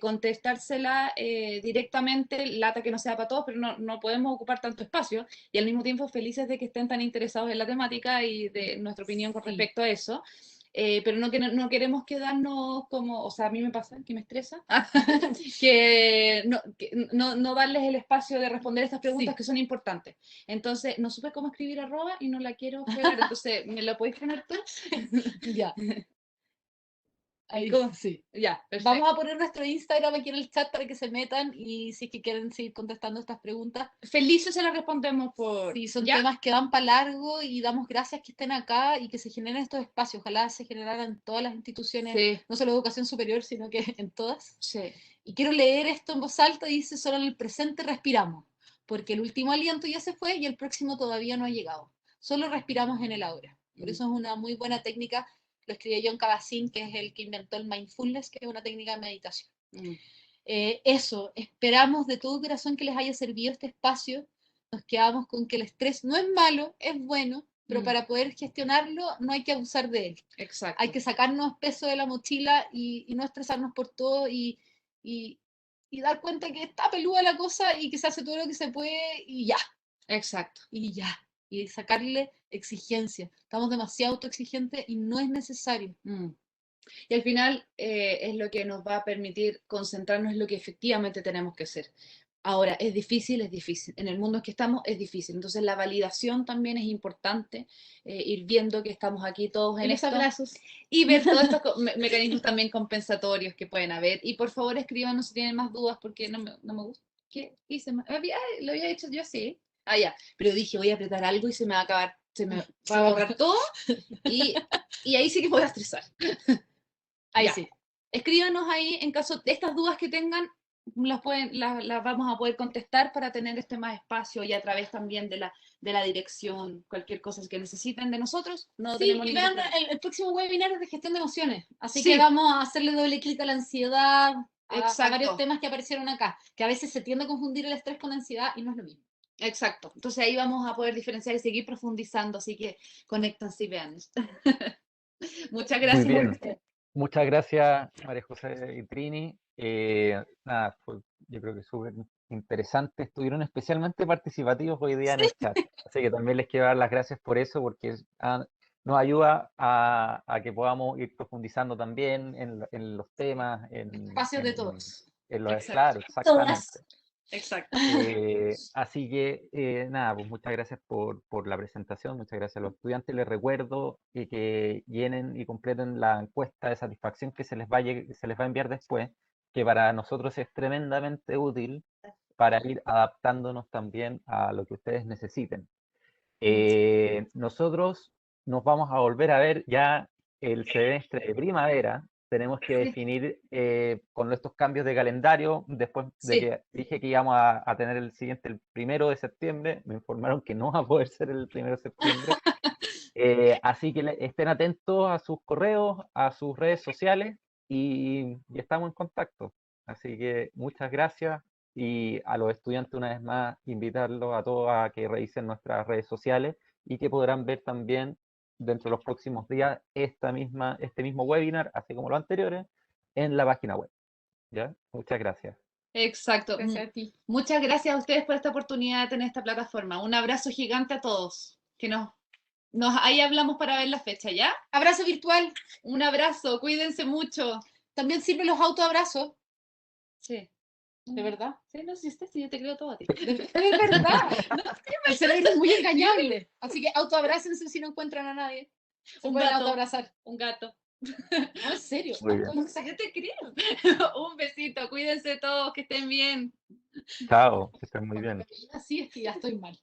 contestárselas directamente, lata que no sea para todos, pero no podemos ocupar tanto espacio y al mismo tiempo felices de que estén tan interesados en la temática y de nuestra opinión con respecto a eso. Pero no queremos quedarnos como, o sea, a mí me pasa, que me estresa, que no darles el espacio de responder estas preguntas que son importantes. Entonces, no supe cómo escribir @ y no la quiero fregar, entonces, ¿me lo podéis poner tú? Ya. Ahí, sí. Ya, perfecto. Vamos a poner nuestro Instagram aquí en el chat para que se metan y si es que quieren seguir contestando estas preguntas. Felices se las respondemos por... Sí, son temas que van para largo y damos gracias que estén acá y que se generen estos espacios. Ojalá se generaran en todas las instituciones, no solo de educación superior, sino que en todas. Sí. Y quiero leer esto en voz alta, dice, solo en el presente respiramos, porque el último aliento ya se fue y el próximo todavía no ha llegado. Solo respiramos en el ahora. Por eso es una muy buena técnica. Lo escribió John Kabat-Zinn, que es el que inventó el mindfulness, que es una técnica de meditación. Eso, esperamos de todo corazón que les haya servido este espacio. Nos quedamos con que el estrés no es malo, es bueno, pero para poder gestionarlo no hay que abusar de él. Exacto. Hay que sacarnos peso de la mochila y no estresarnos por todo y dar cuenta que está peluda la cosa y que se hace todo lo que se puede y ya. Exacto. Y ya. Y sacarle exigencia. Estamos demasiado autoexigentes y no es necesario. Y al final es lo que nos va a permitir concentrarnos en lo que efectivamente tenemos que hacer. Ahora, es difícil. En el mundo en que estamos es difícil. Entonces la validación también es importante, ir viendo que estamos aquí todos en los abrazos. Y ver todos estos mecanismos también compensatorios que pueden haber. Y por favor escríbanos si tienen más dudas porque no me gusta. ¿Qué hice? Lo había hecho yo así. Ya. Pero dije, voy a apretar algo y se me va a acabar, se me va a borrar todo. Y ahí sí que voy a estresar. Ahí sí. Escríbanos ahí en caso de estas dudas que tengan, las vamos a poder contestar para tener más espacio y a través también de la dirección, cualquier cosa que necesiten de nosotros. Y vean, el próximo webinar es de gestión de emociones, así que vamos a hacerle doble clic a la ansiedad, a varios temas que aparecieron acá, que a veces se tiende a confundir el estrés con la ansiedad y no es lo mismo. Exacto, entonces ahí vamos a poder diferenciar y seguir profundizando, así que conéctense y vean. Muchas gracias. Muy bien. Muchas gracias, María José y Trini. Nada, yo creo que súper interesante. Estuvieron especialmente participativos hoy día en el chat. Así que también les quiero dar las gracias por eso, porque nos ayuda a que podamos ir profundizando también en los temas. Espacios de todos. Claro, exactamente. Exacto. Así que nada, pues muchas gracias por la presentación, muchas gracias a los estudiantes. Les recuerdo que llenen y completen la encuesta de satisfacción que se les va a enviar después, que para nosotros es tremendamente útil para ir adaptándonos también a lo que ustedes necesiten. Nosotros nos vamos a volver a ver ya el semestre de primavera. Tenemos que definir con estos cambios de calendario, después de que dije que íbamos a tener el siguiente el 1 de septiembre, me informaron que no va a poder ser el 1 de septiembre. Así que estén atentos a sus correos, a sus redes sociales y estamos en contacto. Así que muchas gracias y a los estudiantes una vez más invitarlos a todos a que revisen nuestras redes sociales y que podrán ver también dentro de los próximos días este mismo webinar, así como los anteriores, en la página web. ¿Ya? Muchas gracias. Exacto. Gracias a ti. Muchas gracias a ustedes por esta oportunidad de tener esta plataforma. Un abrazo gigante a todos. Ahí hablamos para ver la fecha, ¿ya? Abrazo virtual. Un abrazo, cuídense mucho. También sirven los autoabrazos. Sí. ¿De verdad? Sí, no existe, sí, yo te creo todo a ti. Es verdad. El cerebro es muy engañable. Así que autoabrácense si no encuentran a nadie. Se Un pueden gato. autoabrazar. Un gato. No, en serio. Muy bien. Yo te creo. Un besito, cuídense todos, que estén bien. Chao, que estén muy bien. Así es que ya estoy mal.